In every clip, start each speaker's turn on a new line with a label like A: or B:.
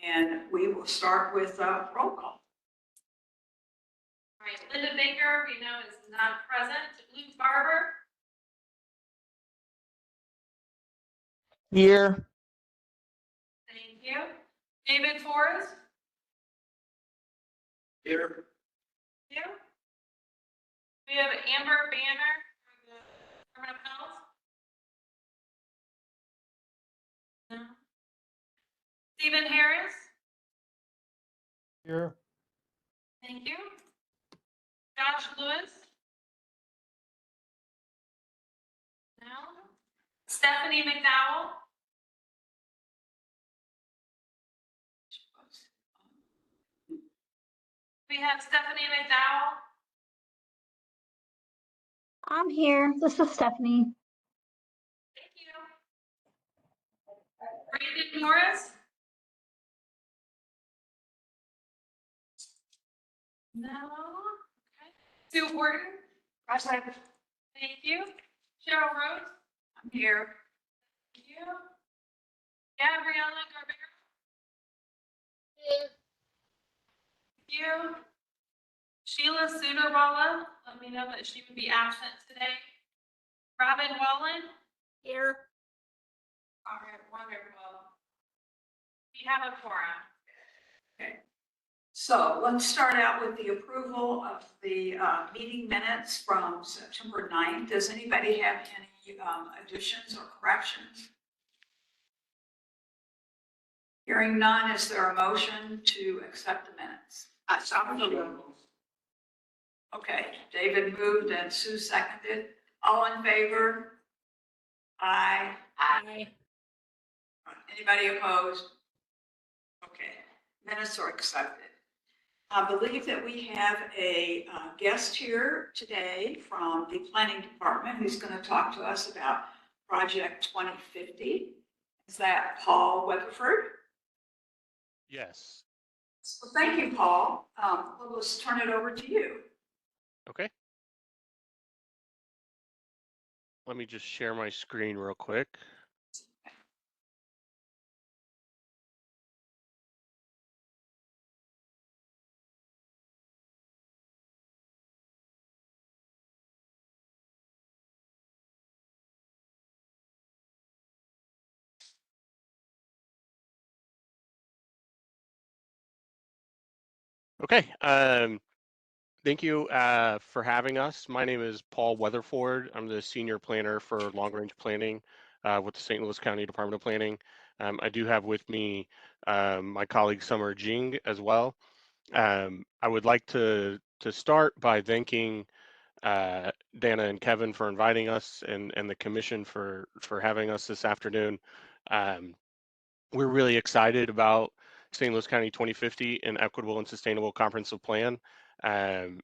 A: And we will start with a roll call.
B: All right, Linda Baker, we know is not present. Luke Barber.
C: Here.
B: Thank you. David Forrest.
A: Here.
B: You. We have Amber Banner from the Department of Health. No. Stephen Harris.
C: Here.
B: Thank you. Josh Lewis. No. Stephanie McDowell. We have Stephanie McDowell.
D: I'm here. This is Stephanie.
B: Thank you. Brandon Morris. No. Okay. Sue Horton.
A: Present.
B: Thank you. Cheryl Rhodes.
A: I'm here.
B: Thank you. Gabriella Garbera. Thank you. Sheila Sudarwala. Let me know that she would be absent today. Robin Wallen.
D: Here.
B: All right, wonderful. We have a quorum.
A: Okay. So let's start out with the approval of the meeting minutes from September 9th. Does anybody have any additions or corrections? Hearing none, is there a motion to accept the minutes? Okay, David moved and Sue seconded. All in favor? Aye.
D: Aye.
A: Anybody opposed? Okay, minutes are accepted. I believe that we have a guest here today from the planning department who's going to talk to us about Project 2050. Is that Paul Weatherford?
E: Yes.
A: Well, thank you, Paul. Well, let's turn it over to you.
E: Okay. Let me just share my screen real quick. Okay. Thank you for having us. My name is Paul Weatherford. I'm the senior planner for long-range planning with the St. Louis County Department of Planning. I do have with me my colleague Summer Jing as well. I would like to start by thanking Dana and Kevin for inviting us and the commission for having us this afternoon. We're really excited about St. Louis County 2050, an equitable and sustainable comprehensive plan. And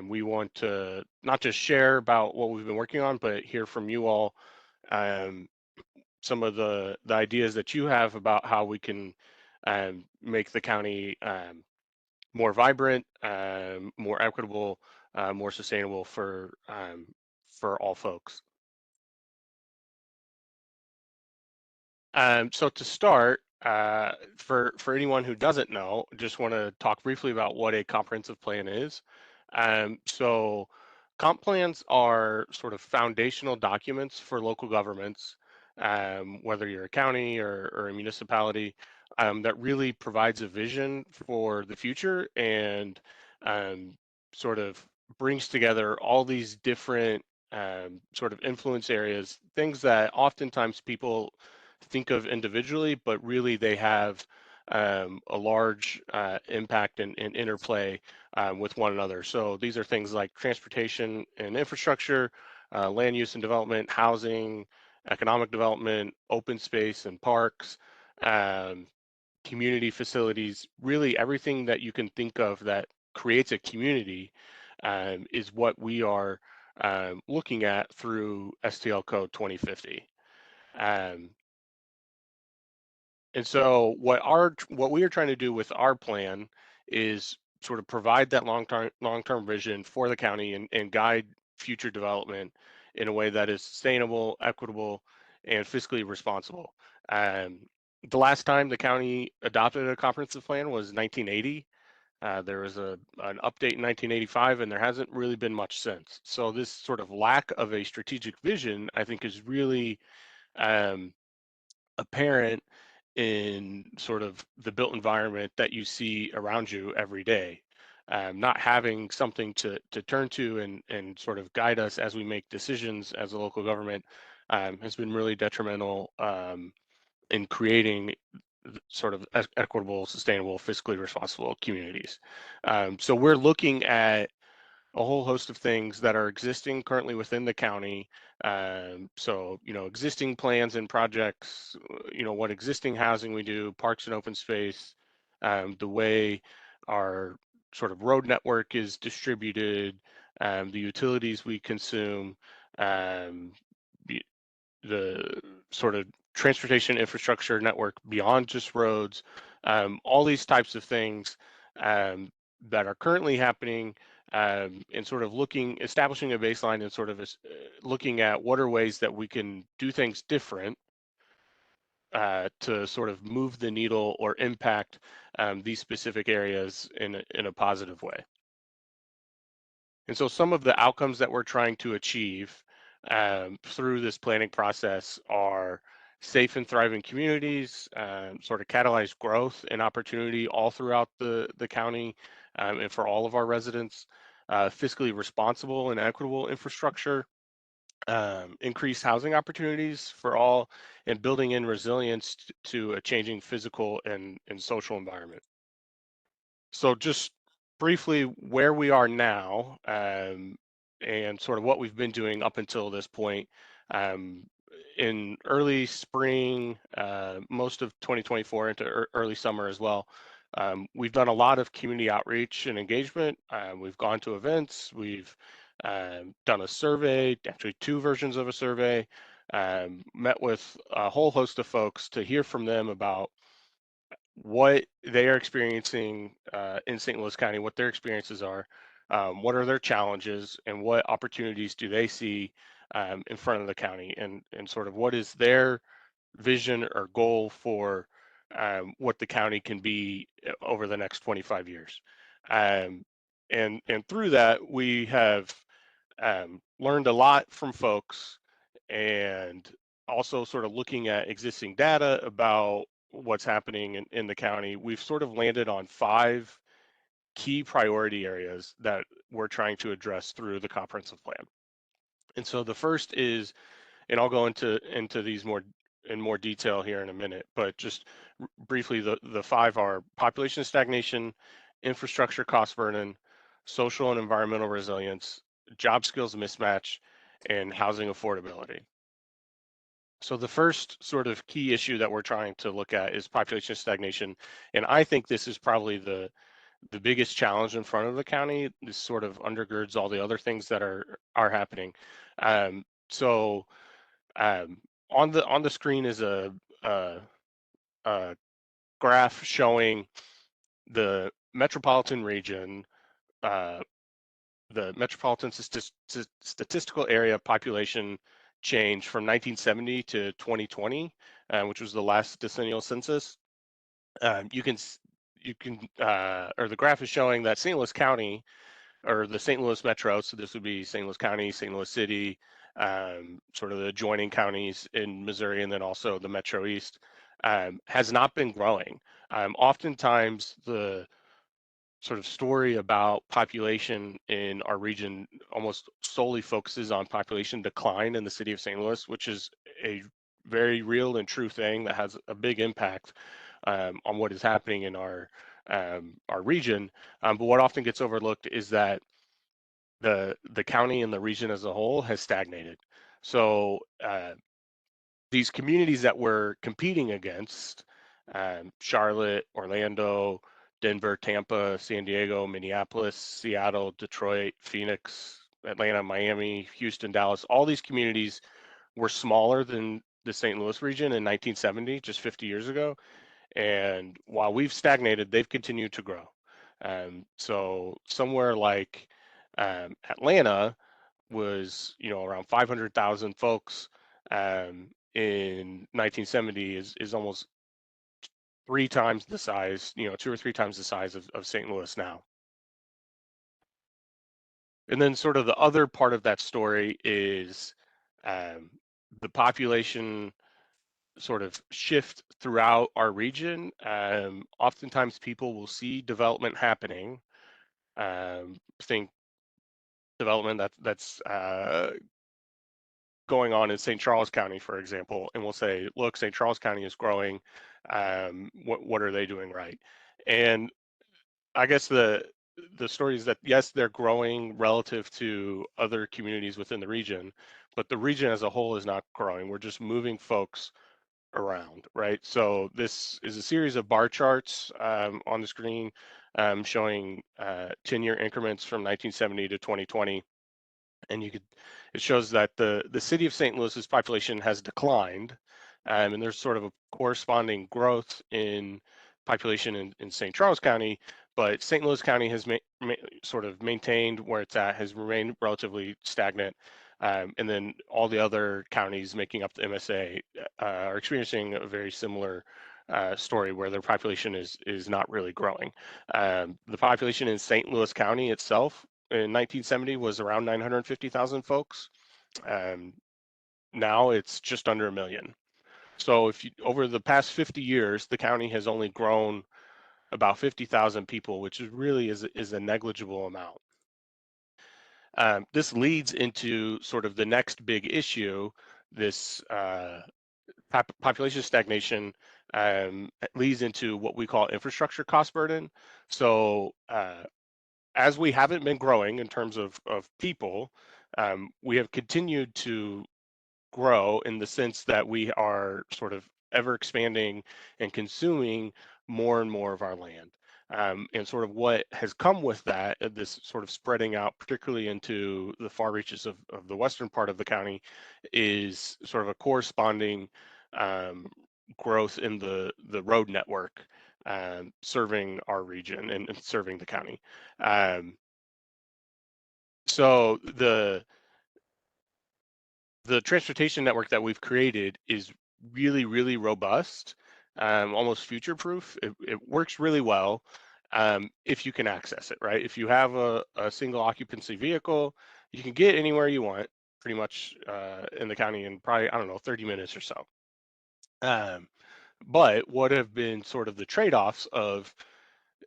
E: we want to not just share about what we've been working on, but hear from you all some of the ideas that you have about how we can make the county more vibrant, more equitable, more sustainable for all folks. So to start, for anyone who doesn't know, just want to talk briefly about what a comprehensive plan is. So comp plans are sort of foundational documents for local governments, whether you're a county or a municipality, that really provides a vision for the future and sort of brings together all these different sort of influence areas, things that oftentimes people think of individually, but really they have a large impact and interplay with one another. So these are things like transportation and infrastructure, land use and development, housing, economic development, open space and parks, community facilities, really everything that you can think of that creates a community is what we are looking at through STL Code 2050. And so what we are trying to do with our plan is sort of provide that long-term vision for the county and guide future development in a way that is sustainable, equitable, and fiscally responsible. The last time the county adopted a comprehensive plan was 1980. There was an update in 1985, and there hasn't really been much since. So this sort of lack of a strategic vision, I think, is really um, apparent in sort of the built environment that you see around you every day. Not having something to turn to and sort of guide us as we make decisions as a local government has been really detrimental in creating sort of equitable, sustainable, fiscally responsible communities. So we're looking at a whole host of things that are existing currently within the county. So, existing plans and projects, what existing housing we do, parks and open space, the way our sort of road network is distributed, the utilities we consume, um, the sort of transportation infrastructure network beyond just roads, all these types of things um, that are currently happening, and sort of establishing a baseline and sort of looking at what are ways that we can do things different to sort of move the needle or impact these specific areas in a positive way. And so some of the outcomes that we're trying to achieve through this planning process are safe and thriving communities, sort of catalyze growth and opportunity all throughout the county and for all of our residents, fiscally responsible and equitable infrastructure, increased housing opportunities for all, and building in resilience to a changing physical and social environment. So just briefly where we are now and sort of what we've been doing up until this point. Um, in early spring, most of 2024 into early summer as well, we've done a lot of community outreach and engagement. We've gone to events. We've done a survey, actually two versions of a survey, met with a whole host of folks to hear from them about what they are experiencing in St. Louis County, what their experiences are, what are their challenges, and what opportunities do they see in front of the county, and sort of what is their vision or goal for what the county can be over the next 25 years. Um, and through that, we have learned a lot from folks and also sort of looking at existing data about what's happening in the county. We've sort of landed on 5 key priority areas that we're trying to address through the comprehensive plan. And so the first is, and I'll go into these in more detail here in a minute, but just briefly, the 5 are population stagnation, infrastructure cost burden, social and environmental resilience, job skills mismatch, and housing affordability. So the first sort of key issue that we're trying to look at is population stagnation, and I think this is probably the biggest challenge in front of the county. This sort of undergirds all the other things that are happening. So on the screen is a, a graph showing the metropolitan region, uh, the metropolitan statistical area population change from 1970 to 2020, which was the last decennial census. You can or the graph is showing that St. Louis County, or the St. Louis Metro, so this would be St. Louis County, St. Louis City, sort of the adjoining counties in Missouri, and then also the Metro East, has not been growing. Oftentimes, the sort of story about population in our region almost solely focuses on population decline in the city of St. Louis, which is a very real and true thing that has a big impact on what is happening in our region. But what often gets overlooked is that the county and the region as a whole has stagnated. So these communities that we're competing against, Charlotte, Orlando, Denver, Tampa, San Diego, Minneapolis, Seattle, Detroit, Phoenix, Atlanta, Miami, Houston, Dallas, all these communities were smaller than the St. Louis region in 1970, just 50 years ago. And while we've stagnated, they've continued to grow. So somewhere like Atlanta was, around 500,000 folks in 1970 is almost 3 times the size, 2 or 3 times the size of St. Louis now. And then sort of the other part of that story is the population sort of shift throughout our region. Oftentimes people will see development happening. Think development that's going on in St. Charles County, for example, and we'll say, look, St. Charles County is growing. What are they doing right? And I guess the story is that yes, they're growing relative to other communities within the region, but the region as a whole is not growing. We're just moving folks around, right? So this is a series of bar charts on the screen showing 10-year increments from 1970 to 2020. And it shows that the city of St. Louis's population has declined, and there's sort of a corresponding growth in population in St. Charles County, but St. Louis County has sort of maintained where it's at, has remained relatively stagnant, and then all the other counties making up the MSA are experiencing a very similar story where their population is not really growing. The population in St. Louis County itself in 1970 was around 950,000 folks. Now it's just under 1 million. So if you, over the past 50 years, the county has only grown about 50,000 people, which is a negligible amount. This leads into sort of the next big issue, this population stagnation leads into what we call infrastructure cost burden. So as we haven't been growing in terms of people, we have continued to grow in the sense that we are sort of ever expanding and consuming more and more of our land. And sort of what has come with that, this sort of spreading out, particularly into the far reaches of the western part of the county, is sort of a corresponding growth in the road network serving our region and serving the county. So the transportation network that we've created is really, really robust, almost future-proof. It works really well if you can access it, right? If you have a single occupancy vehicle, you can get anywhere you want, pretty much in the county in probably, I don't know, 30 minutes or so. But what have been sort of the trade-offs of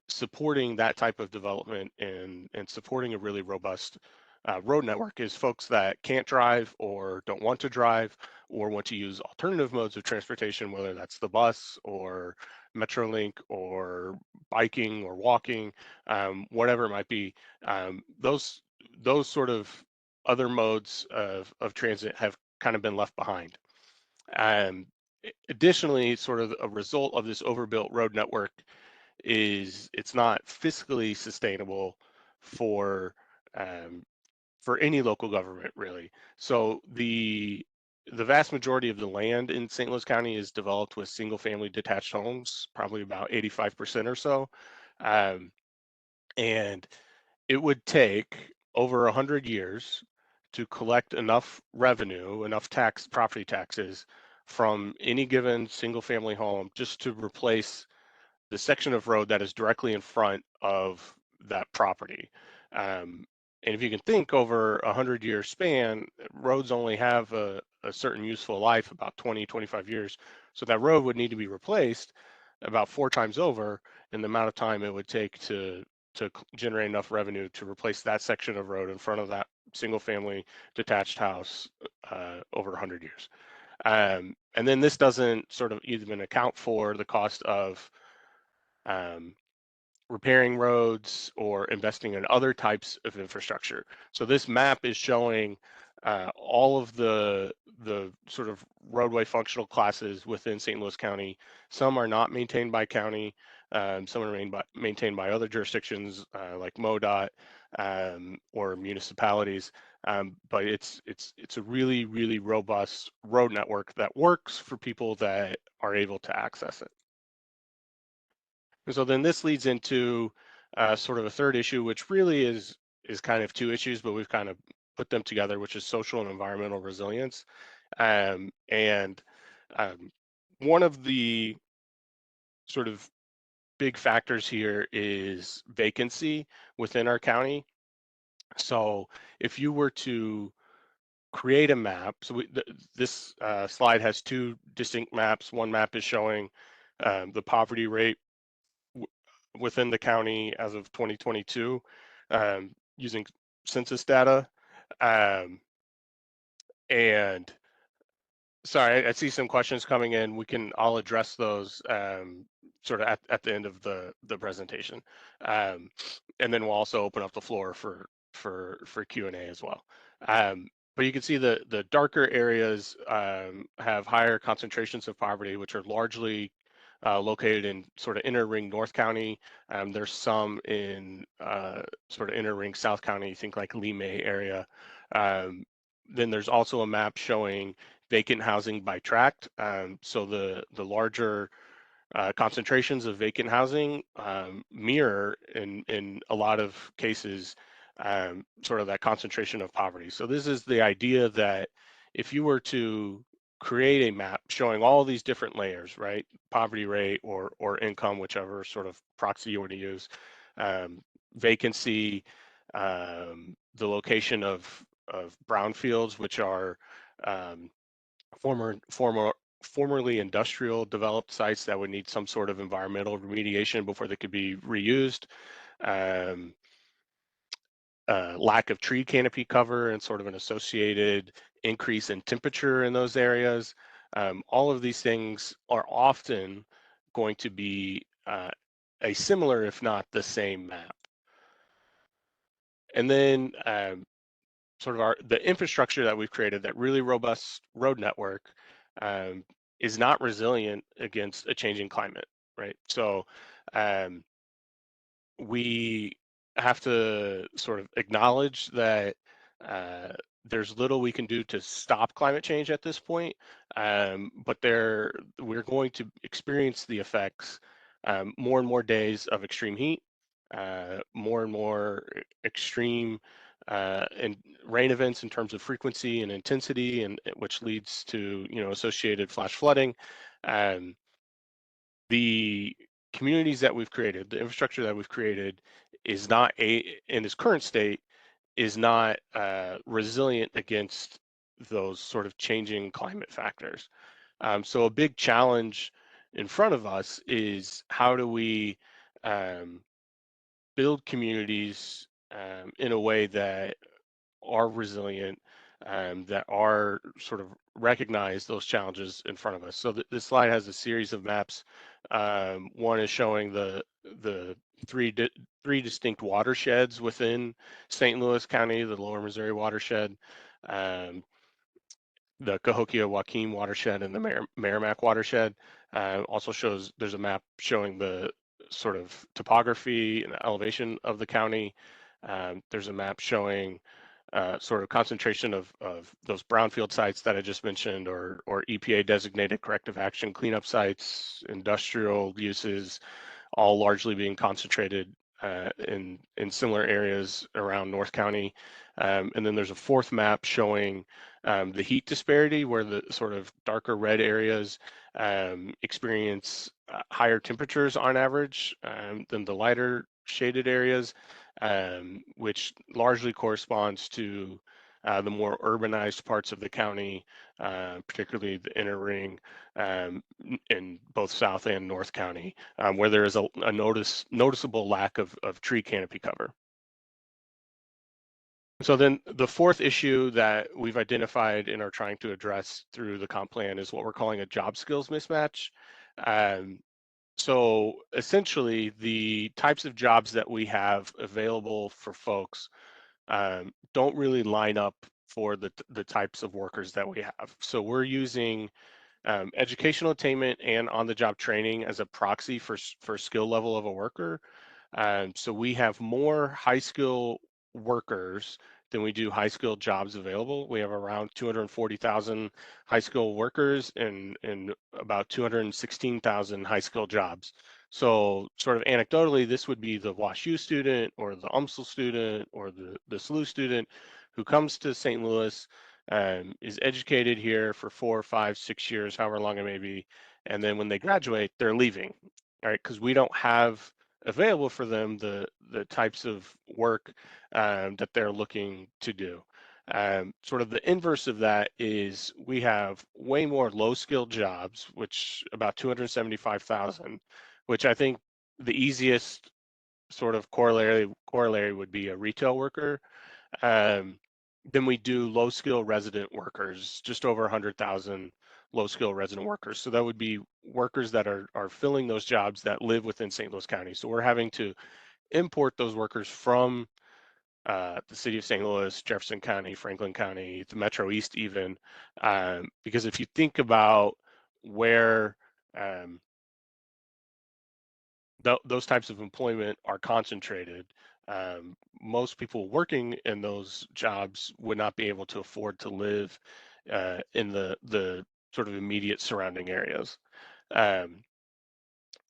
E: supporting that type of development and supporting a really robust road network is folks that can't drive or don't want to drive or want to use alternative modes of transportation, whether that's the bus or Metrolink or biking or walking, whatever it might be. Those sort of other modes of transit have kind of been left behind. Additionally, sort of a result of this overbuilt road network is it's not fiscally sustainable for any local government really. So the vast majority of the land in St. Louis County is developed with single family detached homes, probably about 85% or so. And it would take over 100 years to collect enough revenue, enough property taxes from any given single family home just to replace the section of road that is directly in front of that property. And if you can think over a 100-year span, roads only have a certain useful life, about 20, 25 years. So that road would need to be replaced about 4 times over in the amount of time it would take to generate enough revenue to replace that section of road in front of that single family detached house over 100 years. And then this doesn't sort of even account for the cost of repairing roads or investing in other types of infrastructure. So this map is showing all of the sort of roadway functional classes within St. Louis County. Some are not maintained by county. Some are maintained by other jurisdictions like MoDOT or municipalities. But it's a really, really robust road network that works for people that are able to access it. And so then this leads into sort of a third issue, which really is kind of 2 issues, but we've kind of put them together, which is social and environmental resilience. And one of the sort of big factors here is vacancy within our county. So if you were to create a map, so this slide has two distinct maps. One map is showing the poverty rate within the county as of 2022 using census data. And sorry, I see some questions coming in. I'll address those sort of at the end of the presentation. And then we'll also open up the floor for Q&A as well. But you can see the darker areas have higher concentrations of poverty, which are largely located in sort of inner ring North County. There's some in sort of inner ring South County, think like Lee May area. Then there's also a map showing vacant housing by tract. So the larger concentrations of vacant housing mirror in a lot of cases sort of that concentration of poverty. So this is the idea that if you were to create a map showing all these different layers, right? Poverty rate or income, whichever sort of proxy you want to use, vacancy, the location of brownfields, which are formerly industrial developed sites that would need some sort of environmental remediation before they could be reused. Lack of tree canopy cover and sort of an associated increase in temperature in those areas. All of these things are often going to be a similar, if not the same map. And then sort of the infrastructure that we've created, that really robust road network, is not resilient against a changing climate, right? So we have to sort of acknowledge that there's little we can do to stop climate change at this point, but we're going to experience the effects more and more days of extreme heat, more and more extreme and rain events in terms of frequency and intensity, and which leads to associated flash flooding. The communities that we've created, the infrastructure that we've created, is not in its current state is not resilient against those sort of changing climate factors. So a big challenge in front of us is how do we build communities in a way that are resilient, that are sort of recognize those challenges in front of us. So this slide has a series of maps. One is showing the three distinct watersheds within St. Louis County, the Lower Missouri watershed, the Cahokia Joaquin watershed, and the Merrimack watershed. Also shows there's a map showing the sort of topography and elevation of the county. There's a map showing sort of concentration of those brownfield sites that I just mentioned, or EPA designated corrective action cleanup sites, industrial uses, all largely being concentrated in similar areas around North County. And then there's a fourth map showing the heat disparity, where the sort of darker red areas experience higher temperatures on average than the lighter shaded areas, which largely corresponds to the more urbanized parts of the county, particularly the inner ring in both South and North County, where there is a noticeable lack of tree canopy cover. So then the fourth issue that we've identified and are trying to address through the comp plan is what we're calling a job skills mismatch. So essentially, the types of jobs that we have available for folks don't really line up for the types of workers that we have. So we're using educational attainment and on-the-job training as a proxy for skill level of a worker. So we have more high skill workers than we do high skill jobs available. We have around 240,000 high skill workers and about 216,000 high skill jobs. So sort of anecdotally, this would be the WashU student or the UMSL student or the SLU student who comes to St. Louis, is educated here for 4, 5, 6 years, however long it may be. And then when they graduate, they're leaving. right? Because we don't have available for them the types of work that they're looking to do. Sort of the inverse of that is we have way more low-skilled jobs, which about 275,000, which I think the easiest sort of corollary would be a retail worker. Um, then we do low skill resident workers, just over 100,000 low skill resident workers. So that would be workers that are filling those jobs that live within St. Louis County. So we're having to import those workers from the city of St. Louis, Jefferson County, Franklin County, the Metro East even, because if you think about where um, those types of employment are concentrated. Most people working in those jobs would not be able to afford to live in the sort of immediate surrounding areas. Um,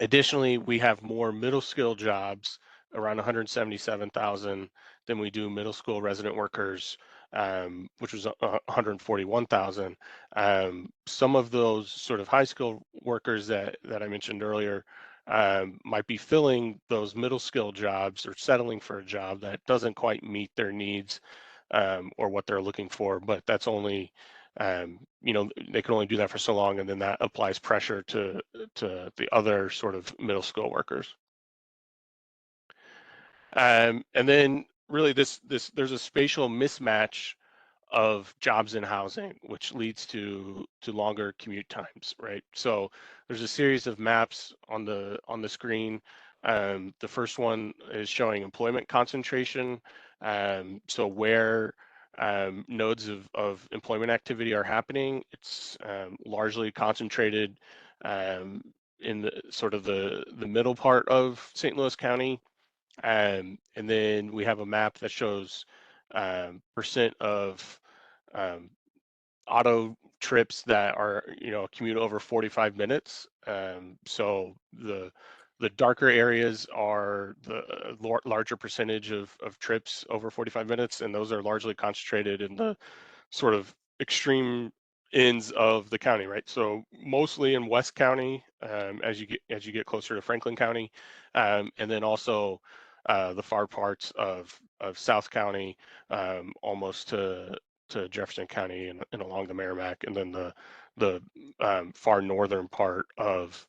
E: Additionally, we have more middle skill jobs, around 177,000, than we do middle school resident workers, which was 141,000. Some of those sort of high skill workers that I mentioned earlier might be filling those middle skill jobs or settling for a job that doesn't quite meet their needs or what they're looking for, but that's only they can only do that for so long, and then that applies pressure to the other sort of middle school workers. And then really there's a spatial mismatch of jobs and housing, which leads to longer commute times, right? So there's a series of maps on the screen. The first one is showing employment concentration. So where nodes of employment activity are happening, it's largely concentrated um, in the sort of the middle part of St. Louis County. And then we have a map that shows percent of um, auto trips that are commute over 45 minutes. So the darker areas are the larger percentage of trips over 45 minutes, and those are largely concentrated in the sort of extreme ends of the county, right? So mostly in West County, as you get closer to Franklin County, and then also the far parts of South County, almost to Jefferson County and along the Merrimack, and then the far northern part of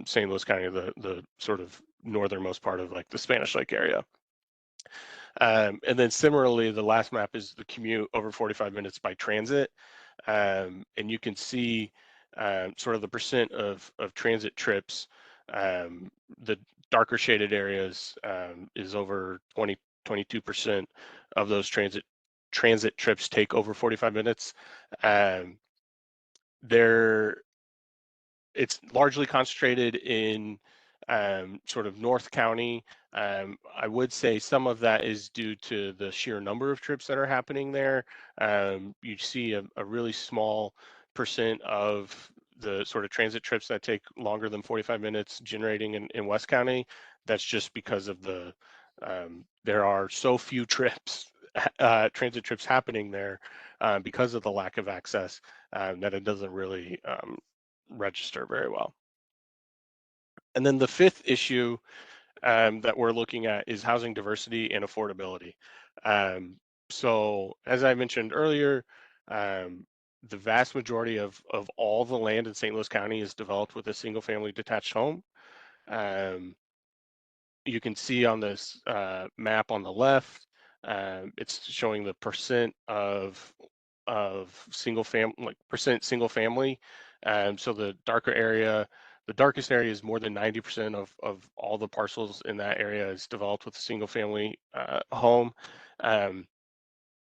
E: St. Louis County, the sort of northernmost part of like the Spanish Lake area. And then similarly, the last map is the commute over 45 minutes by transit. And you can see sort of the percent of transit trips. The darker shaded areas is over 22% of those transit trips take over 45 minutes. Um, there it's largely concentrated in sort of North County. I would say some of that is due to the sheer number of trips that are happening there. You see a really small percent of the sort of transit trips that take longer than 45 minutes generating in West County. That's just because of there are so few trips, transit trips happening there because of the lack of access that it doesn't really register very well. And then the fifth issue that we're looking at is housing diversity and affordability. So as I mentioned earlier, the vast majority of all the land in St. Louis County is developed with a single family detached home. Um, you can see on this map on the left, it's showing the percent of single family, like percent single family. So the darkest area is more than 90% of all the parcels in that area is developed with a single family home. Um,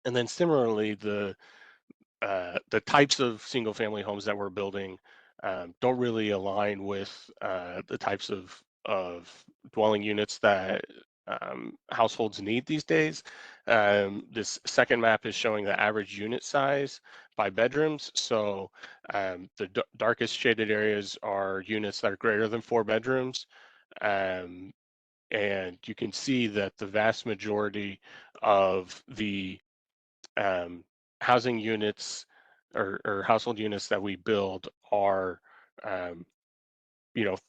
E: and then similarly, the types of single family homes that we're building don't really align with the types of dwelling units that households need these days. This second map is showing the average unit size by bedrooms. So the darkest shaded areas are units that are greater than 4 bedrooms. Um, and you can see that the vast majority of the um, housing units or household units that we build are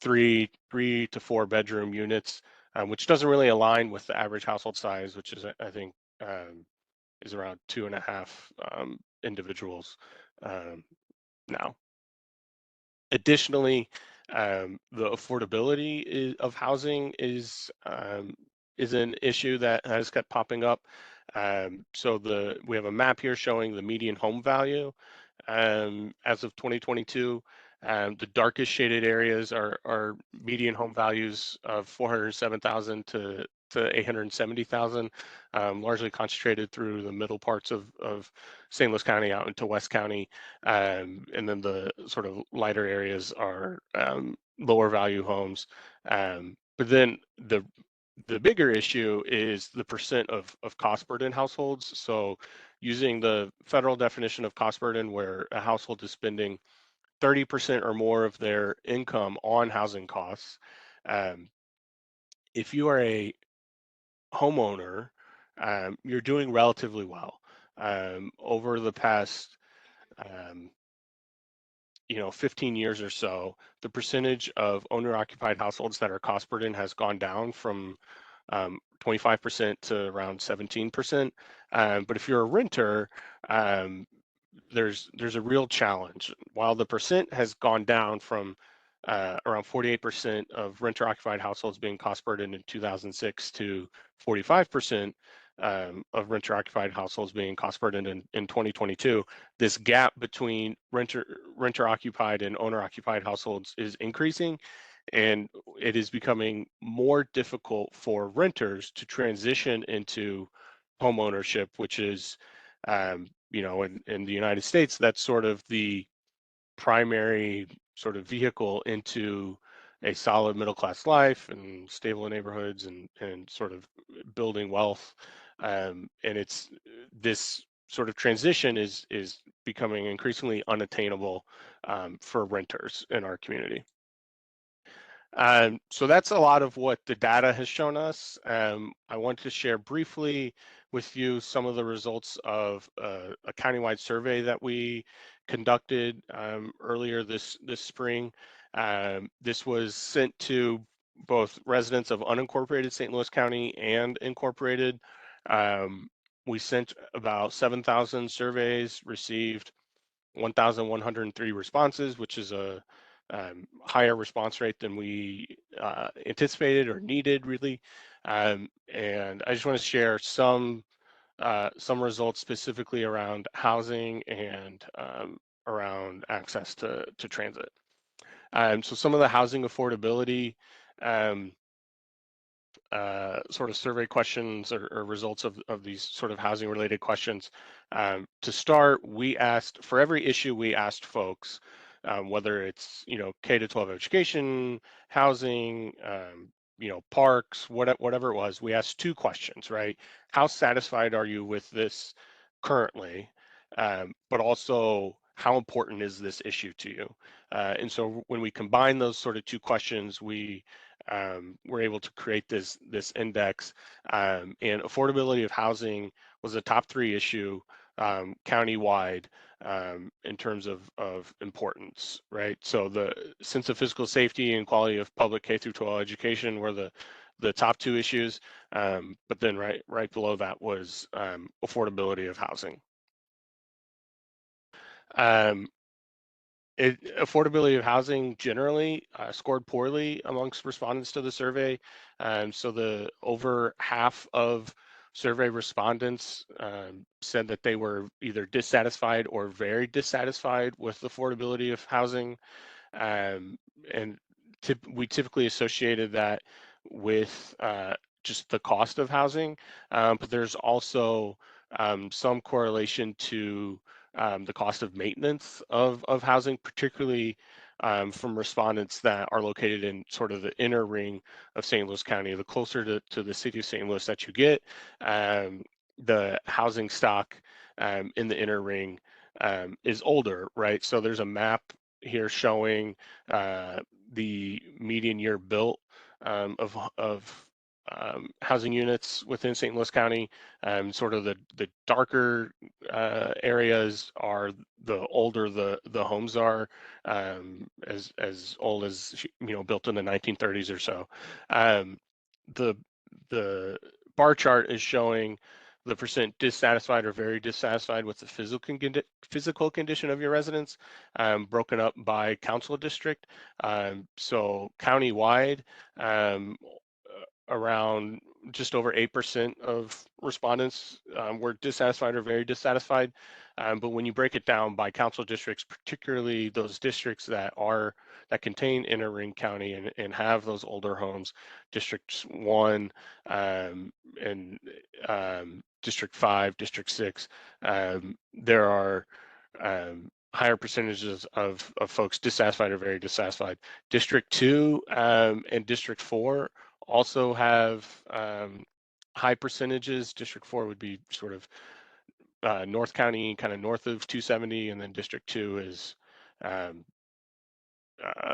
E: three to four bedroom units, which doesn't really align with the average household size, which is, I think, is around 2.5 individuals now. Additionally, the affordability of housing is an issue that has kept popping up. So we have a map here showing the median home value as of 2022. The darkest shaded areas are median home values of 407,000 to 870,000, largely concentrated through the middle parts of St. Louis County out into West County. And then the sort of lighter areas are lower value homes. But then the bigger issue is the percent of cost burden households. So using the federal definition of cost burden, where a household is spending 30% or more of their income on housing costs. If you are a homeowner, you're doing relatively well. Over the past 15 years or so, the percentage of owner-occupied households that are cost burden has gone down from 25% to around 17%. But if you're a renter, there's a real challenge. While the percent has gone down from around 48% of renter-occupied households being cost burdened in 2006 to 45% of renter-occupied households being cost burdened in 2022, this gap between renter-occupied and owner-occupied households is increasing, and it is becoming more difficult for renters to transition into home ownership, which is, in the United States, that's sort of the primary sort of vehicle into a solid middle class life and stable neighborhoods and sort of building wealth. And it's this sort of transition is becoming increasingly unattainable for renters in our community. So that's a lot of what the data has shown us. I want to share briefly with you some of the results of a countywide survey that we conducted earlier this spring. This was sent to both residents of unincorporated St. Louis County and incorporated. We sent about 7,000 surveys, received 1,103 responses, which is a higher response rate than we anticipated or needed, really. And I just want to share some results specifically around housing and around access to transit. So some of the housing affordability sort of survey questions or results of these sort of housing related questions. To start, we asked, for every issue we asked folks, whether it's K to 12 education, housing, parks, whatever it was, we asked two questions, right? How satisfied are you with this currently? But also, how important is this issue to you? And so when we combine those sort of two questions, we're able to create this index, and affordability of housing was a top 3 issue countywide in terms of importance, right? So the sense of physical safety and quality of public K through 12 education were the top 2 issues, but then right below that was affordability of housing. Affordability of housing generally scored poorly amongst respondents to the survey. So the over half of survey respondents said that they were either dissatisfied or very dissatisfied with the affordability of housing. And we typically associated that with just the cost of housing, but there's also some correlation to the cost of maintenance of housing, particularly from respondents that are located in sort of the inner ring of St. Louis County. The closer to the city of St. Louis that you get, the housing stock in the inner ring is older, right? So there's a map here showing the median year built of housing units within St. Louis County. Sort of the darker areas are the older the homes are, as old as, built in the 1930s or so. The the bar chart is showing the percent dissatisfied or very dissatisfied with the physical condition of your residence, broken up by council district. So countywide, around just over 8% of respondents were dissatisfied or very dissatisfied. But when you break it down by council districts, particularly those districts that contain inner ring county and have those older homes, districts 1 and district 5, district 6, there are higher percentages of folks dissatisfied or very dissatisfied. District 2 and district 4 also have high percentages. District 4 would be sort of North County, kind of north of 270, and then District 2 is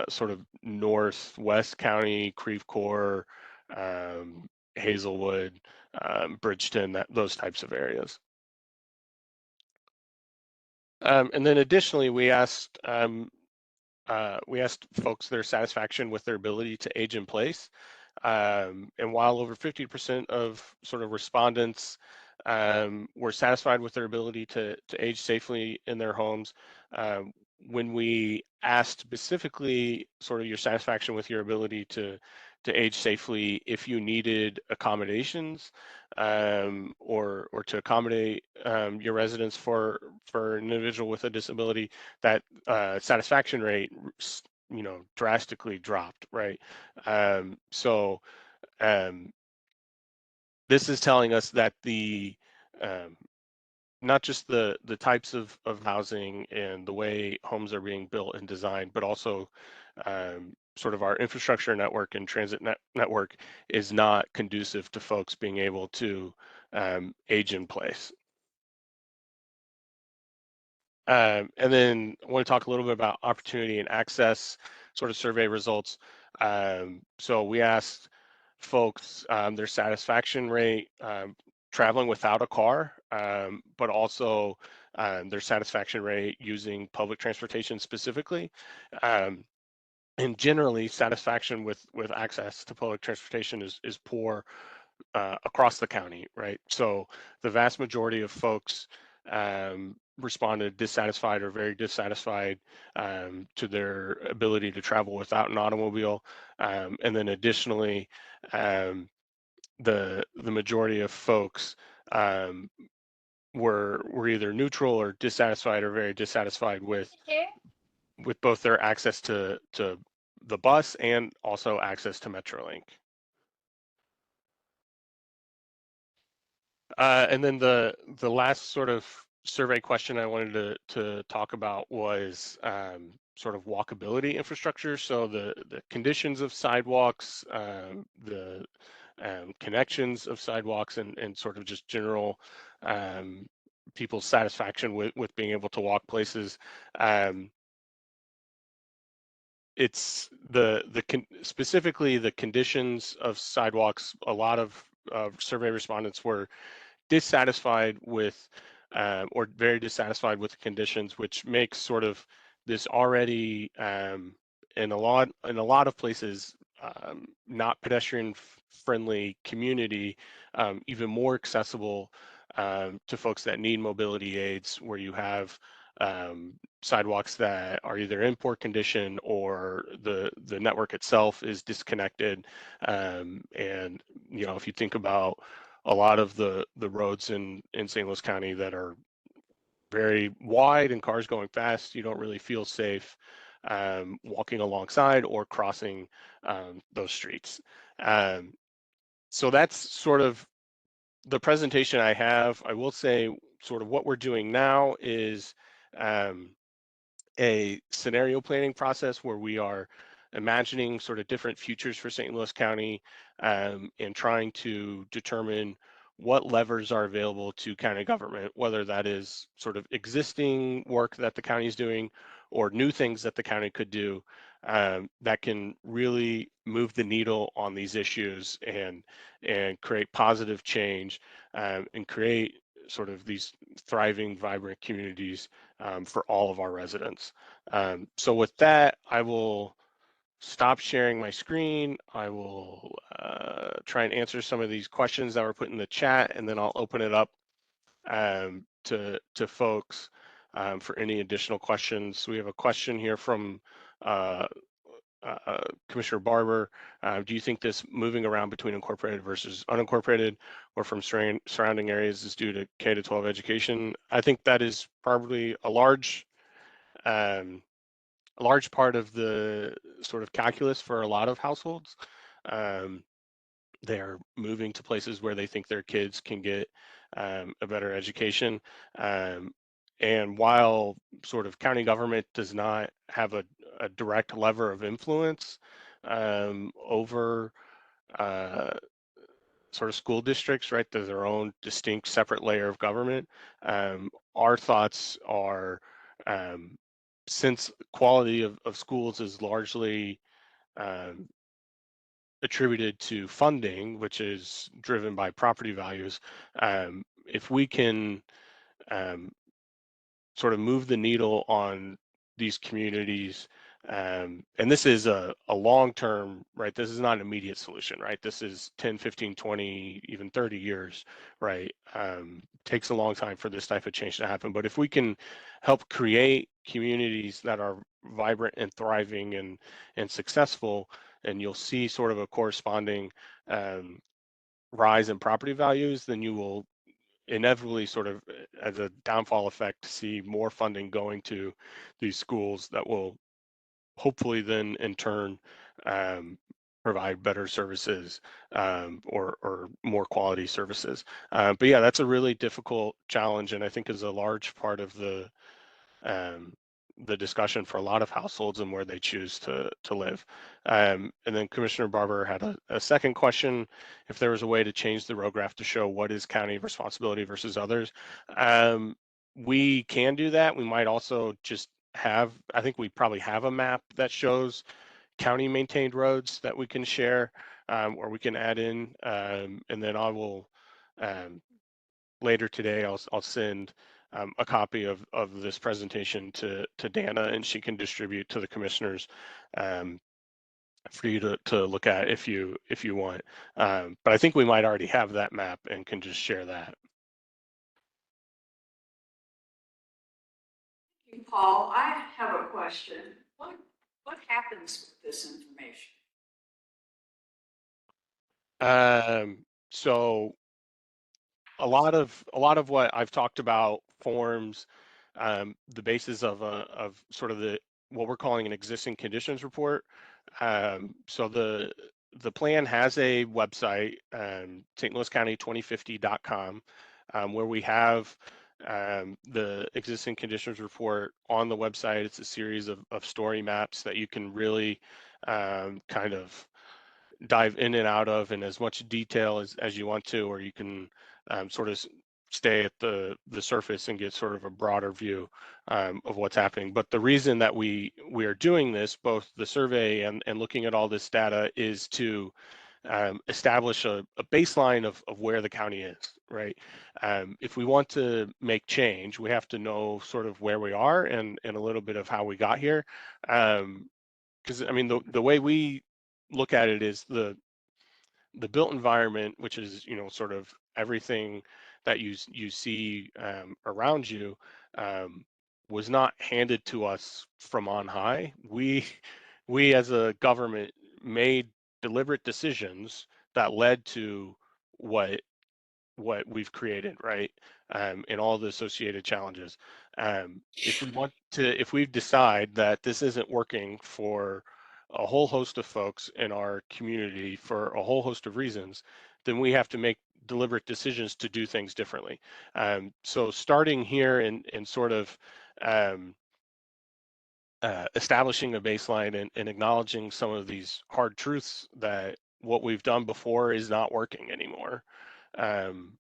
E: sort of northwest county, Creve Coeur, Hazelwood, Bridgeton, those types of areas. And then additionally, we asked folks their satisfaction with their ability to age in place. And while over 50% of sort of respondents were satisfied with their ability to age safely in their homes, when we asked specifically sort of your satisfaction with your ability to age safely if you needed accommodations, or to accommodate your residents for an individual with a disability, that satisfaction rate drastically dropped, right? So this is telling us that not just the types of housing and the way homes are being built and designed, but also sort of our infrastructure network and transit network is not conducive to folks being able to age in place. And then I want to talk a little bit about opportunity and access sort of survey results. So we asked folks their satisfaction rate traveling without a car, but also their satisfaction rate using public transportation specifically. And generally, satisfaction with access to public transportation is poor across the county, right? So the vast majority of folks responded dissatisfied or very dissatisfied to their ability to travel without an automobile. And then additionally, the majority of folks were either neutral or dissatisfied or very dissatisfied with both their access to the bus and also access to Metrolink. And then the last sort of survey question I wanted to talk about was sort of walkability infrastructure. So the conditions of sidewalks, the connections of sidewalks, and sort of just general people's satisfaction with being able to walk places. It's specifically the conditions of sidewalks. A lot of survey respondents were dissatisfied with or very dissatisfied with the conditions, which makes sort of this already in a lot of places not pedestrian friendly community even more accessible to folks that need mobility aids, where you have sidewalks that are either in poor condition or the network itself is disconnected. And if you think about a lot of the roads in St. Louis County that are very wide and cars going fast, you don't really feel safe walking alongside or crossing those streets. So that's sort of the presentation I have. I will say sort of what we're doing now is a scenario planning process where we are imagining sort of different futures for St. Louis County and trying to determine what levers are available to county government, whether that is sort of existing work that the county is doing or new things that the county could do that can really move the needle on these issues and create positive change and create sort of these thriving, vibrant communities for all of our residents. So with that, I will stop sharing my screen. I will try and answer some of these questions that were put in the chat, and then I'll open it up to folks for any additional questions. We have a question here from uh, Commissioner Barber. Do you think this moving around between incorporated versus unincorporated or from surrounding areas is due to K to 12 education? I think that is probably um, a large part of the sort of calculus for a lot of households. Um, they're moving to places where they think their kids can get a better education. Um, and while sort of county government does not have a direct lever of influence over uh, sort of school districts, right? They're their own distinct separate layer of government. Our thoughts are since quality of schools is largely um, attributed to funding, which is driven by property values, if we can um, sort of move the needle on these communities, and this is a long-term, right? This is not an immediate solution, right? This is 10, 15, 20, even 30 years, right? Takes a long time for this type of change to happen. But if we can help create communities that are vibrant and thriving and successful, and you'll see sort of a corresponding rise in property values, then you will inevitably sort of as a downfall effect see more funding going to these schools that will hopefully then in turn um, provide better services or more quality services. But yeah, that's a really difficult challenge, and I think is a large part of um, the discussion for a lot of households and where they choose to live. And then Commissioner Barber had a second question, if there was a way to change the road graph to show what is county responsibility versus others. We can do that. We might also just have, I think we probably have a map that shows county maintained roads that we can share or we can add in. And then I will um, later today, I'll send a copy of this presentation to Dana, and she can distribute to the commissioners for you to look at if you want. But I think we might already have that map and can just share that.
A: Thank you, Paul, I have a question. What happens with this information?
E: So a lot of what I've talked about forms the basis of sort of what we're calling an existing conditions report. So the plan has a website, stlouiscounty2050.com, where we have the existing conditions report on the website. It's a series of story maps that you can really kind of dive in and out of in as much detail as you want to, or you can sort of stay at the surface and get sort of a broader view of what's happening. But the reason that we are doing this, both the survey and looking at all this data, is to establish a baseline of where the county is, right? If we want to make change, we have to know sort of where we are and a little bit of how we got here. Because I mean, the way we look at it is the built environment, which is sort of everything that you see around you, was not handed to us from on high. We as a government made deliberate decisions that led to what we've created, right? And all the associated challenges. If we decide that this isn't working for a whole host of folks in our community for a whole host of reasons, then we have to make deliberate decisions to do things differently. So starting here and sort of um, establishing a baseline and acknowledging some of these hard truths that what we've done before is not working anymore. Um,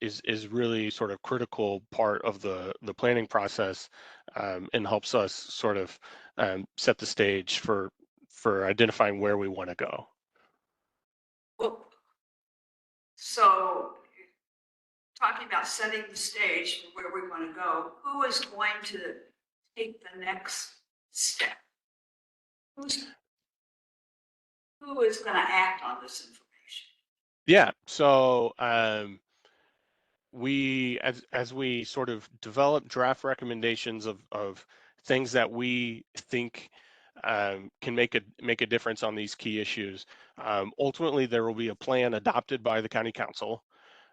E: is really sort of critical part of the planning process and helps us sort of set the stage for identifying where we want to go.
A: Well, so talking about setting the stage for where we want to go, who is going to take the next step? Who is going to act on this information?
E: Yeah. So we, as we sort of develop draft recommendations of things that we think can make a difference on these key issues, ultimately there will be a plan adopted by the county council.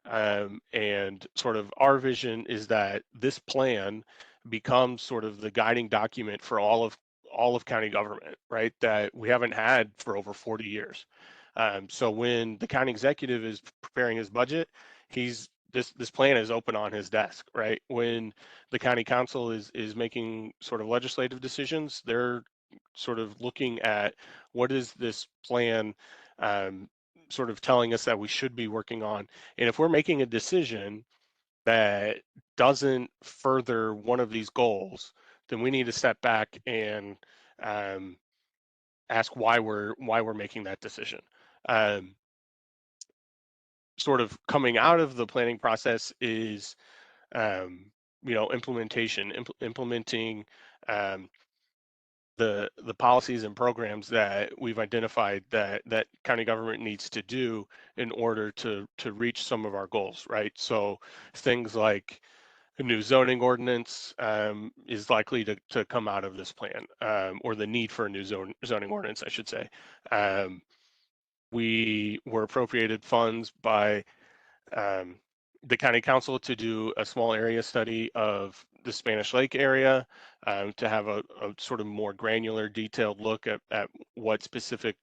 E: And sort of our vision is that this plan becomes sort of the guiding document for all of county government, right? That we haven't had for over 40 years. So when the county executive is preparing his budget, this plan is open on his desk, right? When the county council is making sort of legislative decisions, they're sort of looking at what is this plan sort of telling us that we should be working on. And if we're making a decision that doesn't further one of these goals, then we need to step back and um, ask why we're making that decision. Um, Sort of coming out of the planning process is implementation, implementing um, the policies and programs that we've identified that county government needs to do in order to reach some of our goals, right? So things like a new zoning ordinance is likely to come out of this plan, or the need for a new zoning ordinance, I should say. We were appropriated funds by um, the county council to do a small area study of the Spanish Lake area, to have a sort of more granular, detailed look at what specific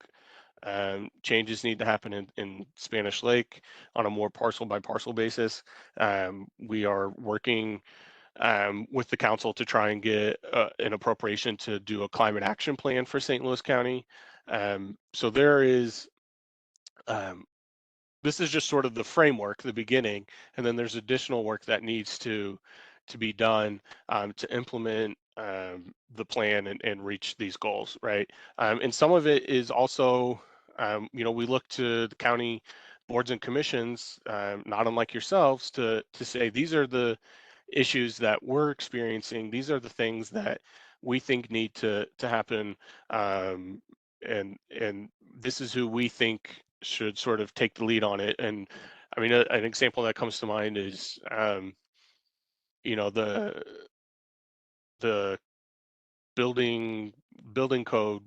E: changes need to happen in Spanish Lake on a more parcel by parcel basis. We are working with the council to try and get an appropriation to do a climate action plan for St. Louis County. So there is um, this is just sort of the framework, the beginning, and then there's additional work that needs to be done to implement the plan and reach these goals, right? And some of it is also, we look to the county boards and commissions, not unlike yourselves, to say these are the issues that we're experiencing. These are the things that we think need to happen, and this is who we think should sort of take the lead on it. And I mean, an example that comes to mind is, you know, the building building code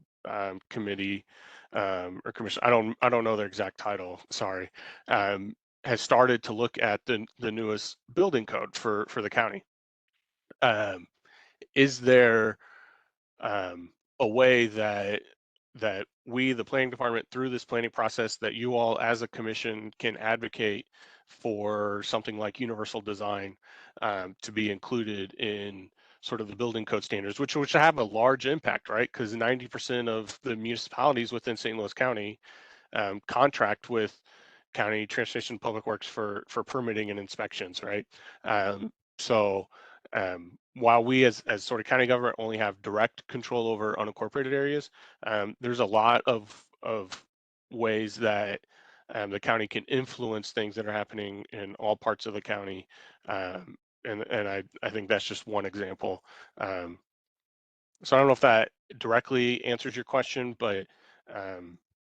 E: committee or commission. I don't know their exact title. Sorry, um, has started to look at the newest building code for the county. Um, is there a way that we, the planning department, through this planning process, that you all as a commission can advocate for something like universal design to be included in sort of the building code standards, which have a large impact, right? Because 90% of the municipalities within St. Louis County contract with county transportation public works for permitting and inspections, right? So while we as sort of county government only have direct control over unincorporated areas, there's a lot of ways that the county can influence things that are happening in all parts of the county. And I think that's just one example. So I don't know if that directly answers your question, but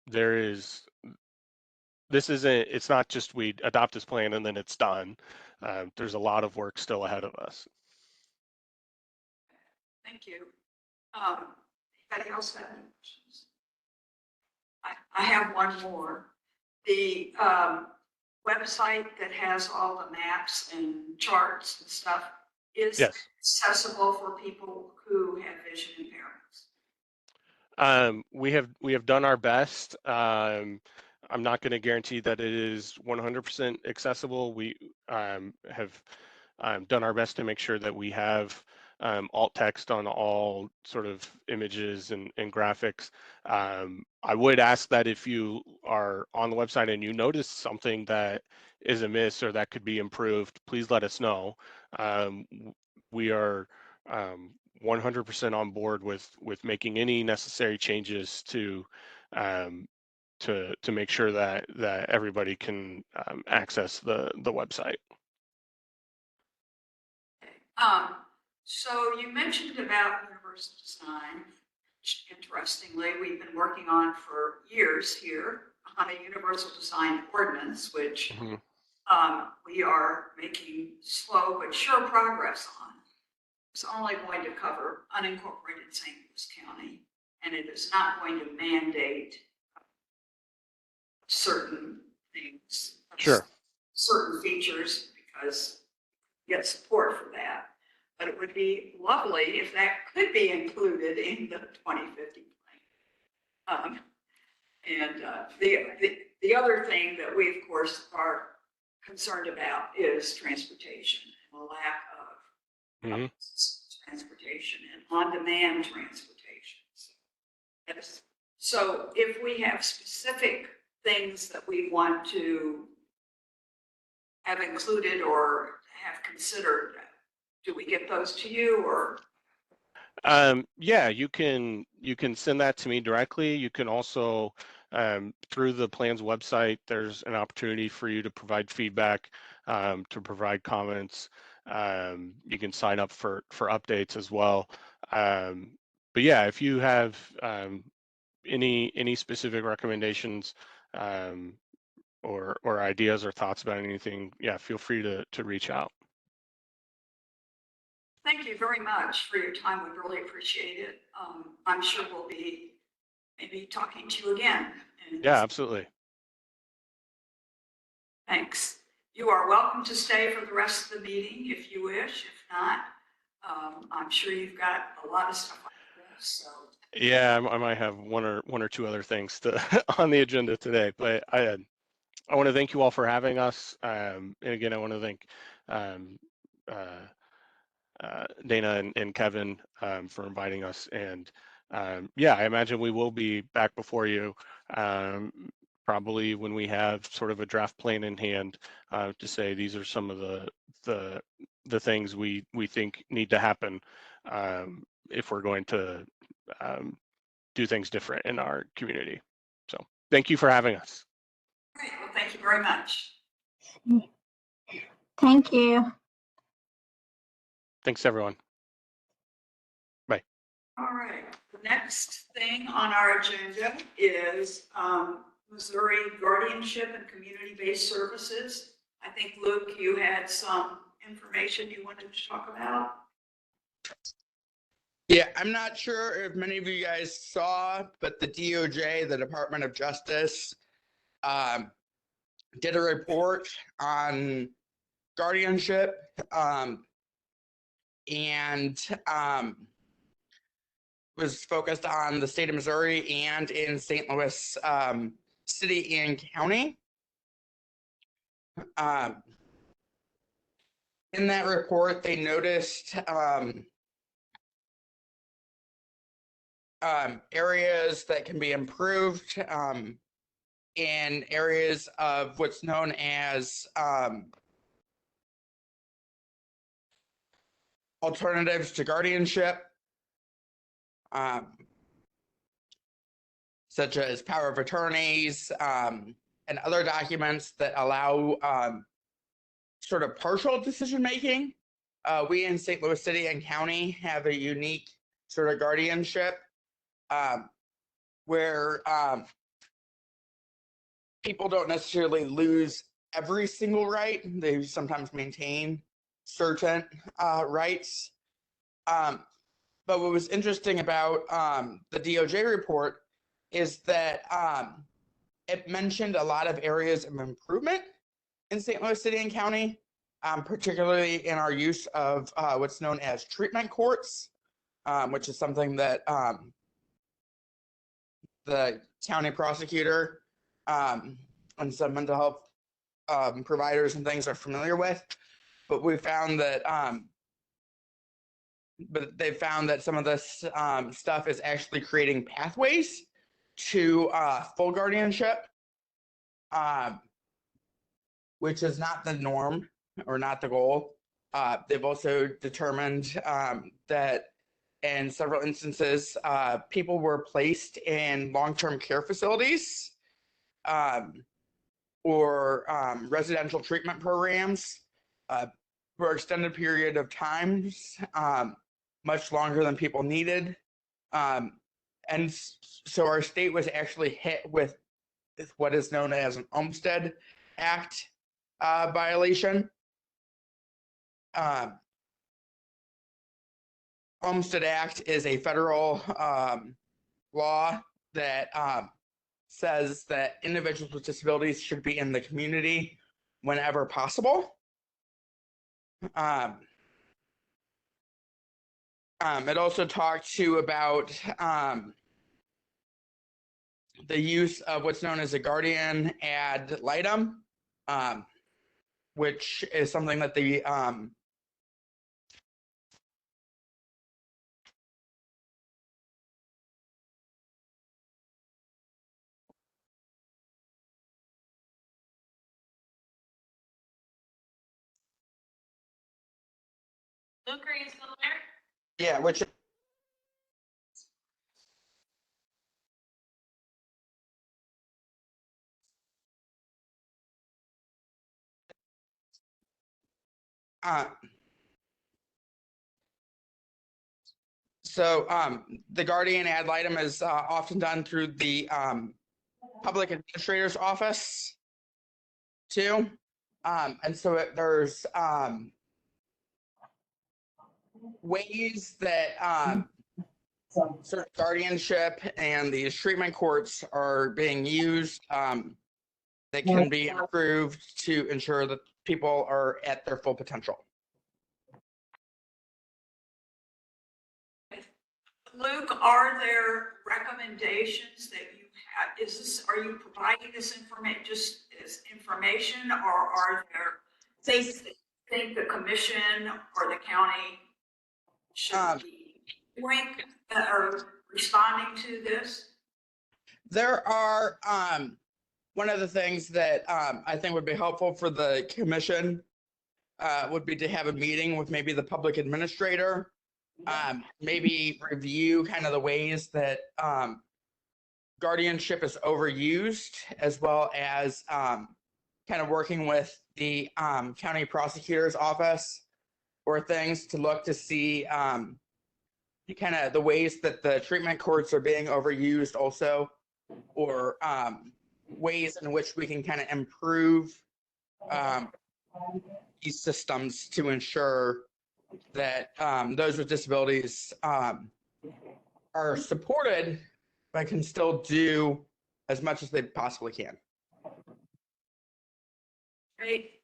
E: there is it's not just we adopt this plan and then it's done. There's a lot of work still ahead of us.
A: Thank you. Anybody else have any questions? I have one more. The website that has all the maps and charts and stuff is
E: Yes.
A: accessible for people who have vision impairments.
E: We have done our best. I'm not going to guarantee that it is 100% accessible. We have done our best to make sure that we have alt text on all sort of images and graphics. I would ask that if you are on the website and you notice something that is amiss or that could be improved, please let us know. We are 100% on board with making any necessary changes um, to make sure that everybody can access the website.
A: So you mentioned about universal design, which interestingly, we've been working on for years here on a universal design ordinance, which
E: Mhm.
A: we are making slow but sure progress on. It's only going to cover unincorporated St. Louis County, and it is not going to mandate certain things,
E: Sure.
A: certain features, because you get support for that. But it would be lovely if that could be included in the 2050 plan. The other thing that we, of course, are concerned about is transportation and the lack of
E: Mhm.
A: transportation and on-demand transportation. Yes. So if we have specific things that we want to have included or have considered, do we get those to you or?
E: Yeah, you can send that to me directly. You can also through the plan's website, there's an opportunity for you to provide feedback, to provide comments. You can sign up for updates as well. But yeah, if you have any specific recommendations or ideas or thoughts about anything, yeah, feel free to reach out.
A: Thank you very much for your time. We really appreciate it. I'm sure we'll be maybe talking to you again.
E: Yeah, absolutely.
A: Thanks. You are welcome to stay for the rest of the meeting if you wish. If not, I'm sure you've got a lot of stuff like this. So
E: Yeah, I might have one or two other things to on the agenda today, but I want to thank you all for having us. And again, I want to thank um, uh, Dana and Kevin for inviting us. And yeah, I imagine we will be back before you um, probably when we have sort of a draft plan in hand to say these are some of the things we think need to happen if we're going to do things different in our community. So thank you for having us.
A: great. Well, thank you very much.
D: Thank you.
E: Thanks, everyone. Bye.
A: All right. The next thing on our agenda is Missouri Guardianship and Community-Based Services. I think, Luke, you had some information you wanted to talk about.
C: Yeah, I'm not sure if many of you guys saw, but the DOJ, the Department of Justice, did a report on guardianship and was focused on the state of Missouri and in St. Louis City and County. In that report, they noticed areas that can be improved in areas of what's known as alternatives to guardianship, such as power of attorneys and other documents that allow sort of partial decision making. We in St. Louis City and County have a unique sort of guardianship where people don't necessarily lose every single right. They sometimes maintain certain rights. But what was interesting about the DOJ report is that it mentioned a lot of areas of improvement in St. Louis City and County, particularly in our use of what's known as treatment courts, which is something that the county prosecutor and some mental health providers and things are familiar with. But we found that they found that some of this stuff is actually creating pathways to full guardianship, which is not the norm or not the goal. They've also determined that in several instances, people were placed in long-term care facilities or residential treatment programs for extended period of times, much longer than people needed. And so our state was actually hit with what is known as an Olmstead Act violation. Olmstead Act is a federal law that says that individuals with disabilities should be in the community whenever possible. It also talked to about the use of what's known as a guardian ad litem, which is something that the
B: Luke, are you still there?
C: yeah, which so the guardian ad litem is often done through the public administrator's office too. And so there's ways that certain guardianship and these treatment courts are being used that can be improved to ensure that people are at their full potential.
A: Luke, are there recommendations that you have? Are you providing this information just as information, or are there things that you think the commission or the county should be doing or responding to this?
C: There are one of the things that I think would be helpful for the commission would be to have a meeting with maybe the public administrator, maybe review kind of the ways that guardianship is overused, as well as kind of working with the county prosecutor's office or things to look to see kind of the ways that the treatment courts are being overused also, or ways in which we can kind of improve these systems to ensure that those with disabilities are supported, but can still do as much as they possibly can.
A: Great.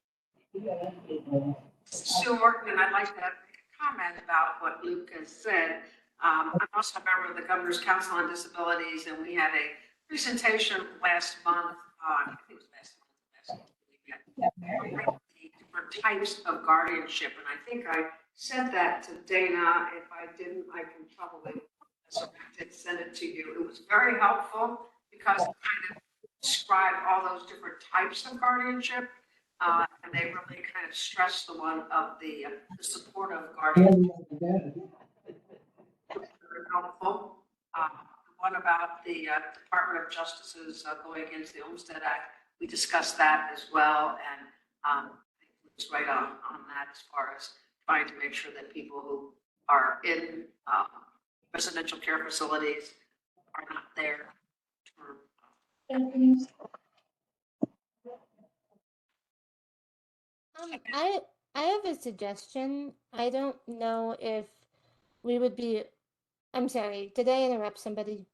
F: Sue Morgan, I'd like to make a comment about what Luke has said. I'm also a member of the Governor's Council on Disabilities, and we had a presentation last month, I think it was last month, the different types of guardianship. And I think I sent that to Dana. If I didn't, I can probably send it to you. It was very helpful because it kind of described all those different types of guardianship. And they really kind of stress the one of the support of guardianship. Very helpful. The one about the Department of Justice's going against the Olmstead Act, we discussed that as well, and it's right on that as far as trying to make sure that people who are in residential care facilities are not there for.
G: I have a suggestion. I don't know if we would be, I'm sorry, did I interrupt somebody?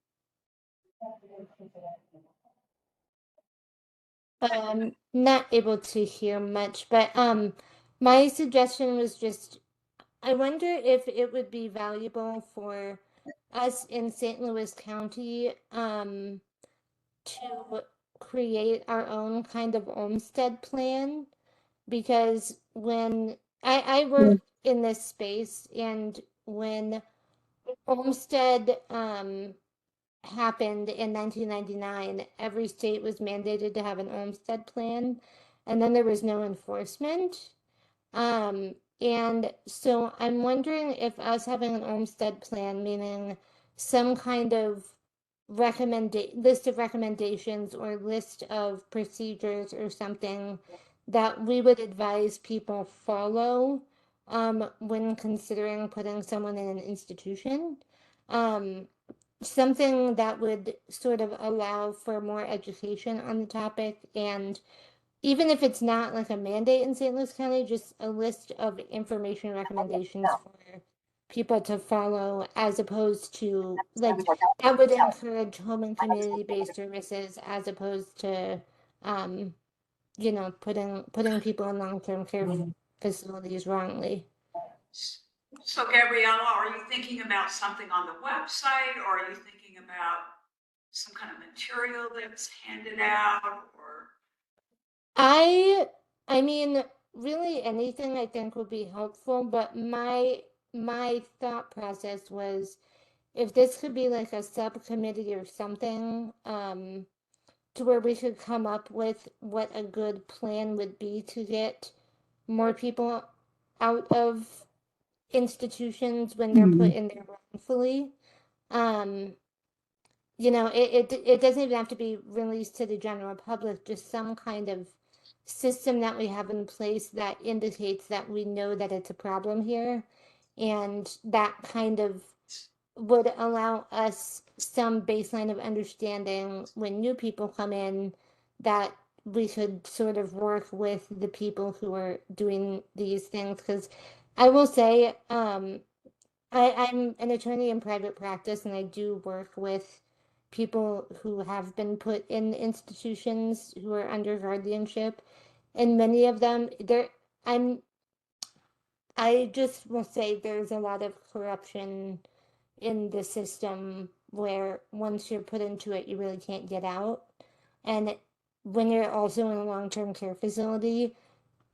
G: Not able to hear much, but my suggestion was just, I wonder if it would be valuable for us in St. Louis County to create our own kind of Olmstead plan, because when I work in this space, and when Olmstead happened in 1999, every state was mandated to have an Olmstead plan, and then there was no enforcement. And so I'm wondering if us having an Olmsted plan, meaning some kind of list of recommendations or list of procedures or something that we would advise people follow when considering putting someone in an institution. Um, Something that would sort of allow for more education on the topic, and even if it's not like a mandate in St. Louis County, just a list of information recommendations for people to follow, as opposed to like that would encourage home and community-based services as opposed to um, putting people in long-term care facilities wrongly.
A: So Gabriella, are you thinking about something on the website, or are you thinking about some kind of material that's handed out, or?
G: I mean, really anything I think would be helpful, but my thought process was if this could be like a subcommittee or something, to where we could come up with what a good plan would be to get more people out of institutions when they're put in there wrongfully. Um, it doesn't even have to be released to the general public, just some kind of system that we have in place that indicates that we know that it's a problem here. And that kind of would allow us some baseline of understanding when new people come in, that we could sort of work with the people who are doing these things. Because I will say, I'm an attorney in private practice, and I do work with people who have been put in institutions who are under guardianship, and many of them, I'm, I just will say there's a lot of corruption in the system where once you're put into it, you really can't get out. And when you're also in a long-term care facility,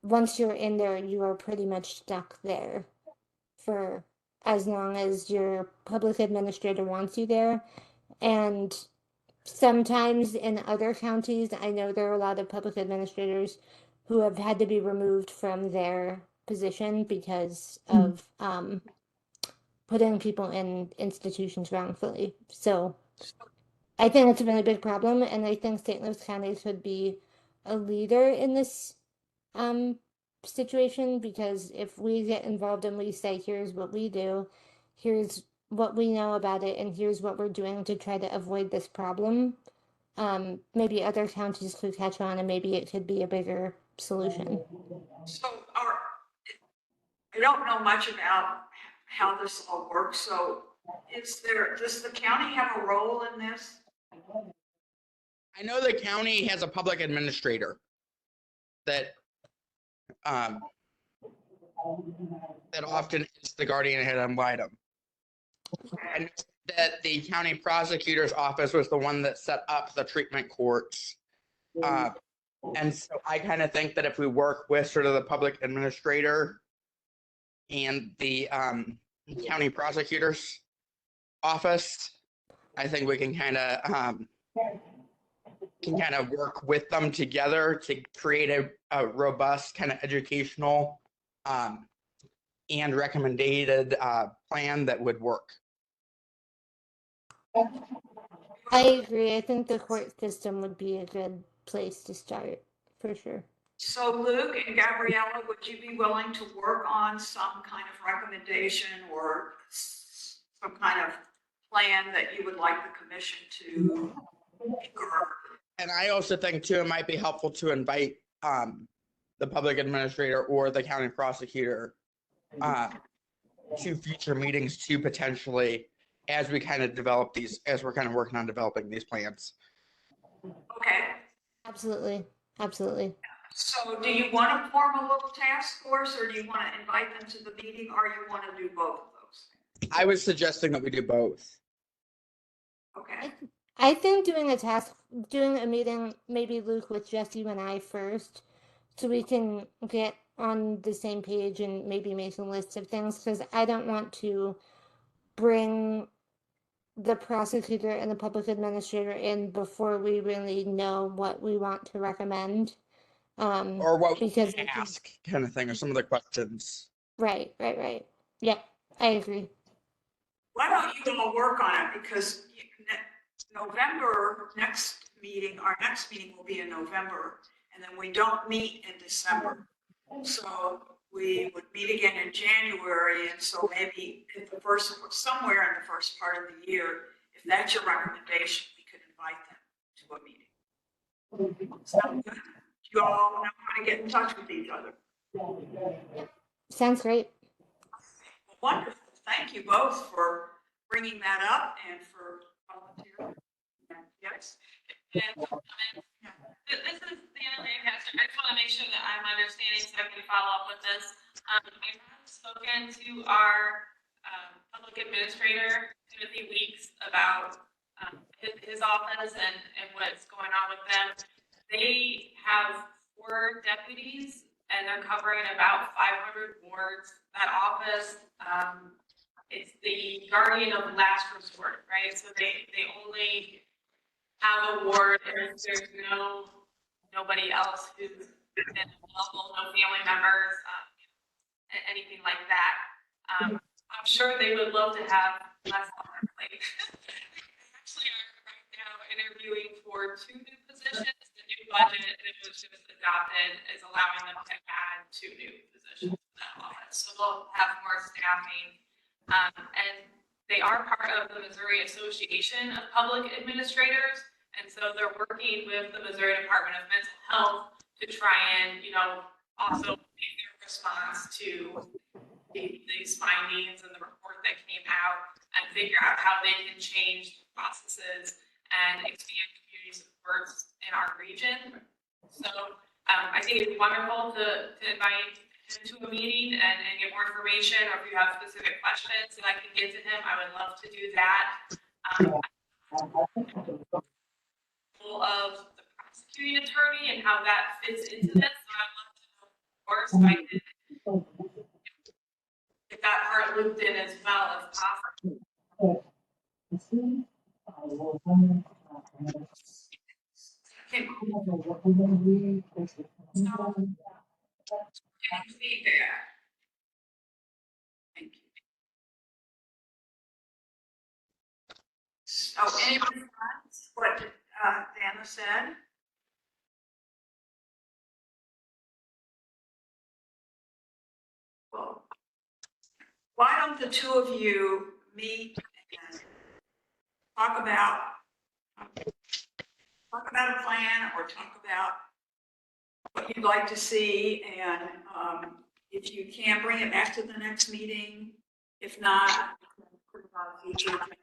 G: once you're in there, you are pretty much stuck there for as long as your public administrator wants you there. And sometimes in other counties, I know there are a lot of public administrators who have had to be removed from their position because of putting people in institutions wrongfully. So I think it's a really big problem, and I think St. Louis County should be a leader in this um situation, because if we get involved and we say, here's what we do, here's what we know about it, and here's what we're doing to try to avoid this problem, maybe other counties could catch on, and maybe it could be a bigger solution.
A: So I don't know much about how this all works, so does the county have a role in this?
C: I know the county has a public administrator that um, that often is the guardian ad litem. I know that the county prosecutor's office was the one that set up the treatment courts. And so I kind of think that if we work with sort of the public administrator and the county prosecutor's office, I think we can kind of work with them together to create a robust kind of educational and recommended plan that would work.
G: I agree. I think the court system would be a good place to start, for sure.
A: So Luke and Gabriella, would you be willing to work on some kind of recommendation or some kind of plan that you would like the commission to make?
C: And I also think too, it might be helpful to invite the public administrator or the county prosecutor to future meetings to potentially, as we kind of develop these, as we're kind of working on developing these plans.
A: Okay.
G: Absolutely. Absolutely.
A: So do you want to form a little task force, or do you want to invite them to the meeting, or you want to do both of those?
C: I was suggesting that we do both.
A: Okay.
G: I think doing a meeting, maybe Luke, with just you and I first, so we can get on the same page and maybe make a list of things, because I don't want to bring the prosecutor and the public administrator in before we really know what we want to recommend.
C: Or what we
G: Because
C: ask kind of thing, or some of the questions.
G: Right, right, right. Yep, I agree.
A: Why don't you all work on it, because November, our next meeting will be in November, and then we don't meet in December. So we would meet again in January, and so maybe somewhere in the first part of the year, if that's your recommendation, we could invite them to a meeting. Sound good? You all know how to get in touch with each other.
G: Sounds great.
A: Well, wonderful. Thank you both for bringing that up and for volunteering. Yes.
B: And this is the other thing, I just want to make sure that I'm understanding so I can follow up with this. I have spoken to our public administrator, Timothy Weeks, about his office and what's going on with them. They have 4 deputies and they're covering about 500 wards. That office, it's the guardian of last resort, right? So they only have a ward if there's nobody else who's been available, no family members, anything like that. I'm sure they would love to have less on their plate. They actually are right now interviewing for 2 new positions. The new budget that was just adopted is allowing them to add 2 new positions to that office. So they'll have more staffing. And they are part of the Missouri Association of Public Administrators. And so they're working with the Missouri Department of Mental Health to try and, also make their response to these findings and the report that came out and figure out how they can change processes and expand community supports in our region. So I think it's wonderful to invite him to a meeting and get more information, or if you have specific questions that I can get to him, I would love to do that. Of the prosecuting attorney and how that fits into this. So I'd love to know more so I can get that part looped in as well as possible. Okay. Any feedback? Thank you. So any response what Dana said? Well, why don't the 2 of you meet and talk about a plan, or talk about what you'd like to see, and if you can, bring it back to the next meeting. If not, put it on a future agenda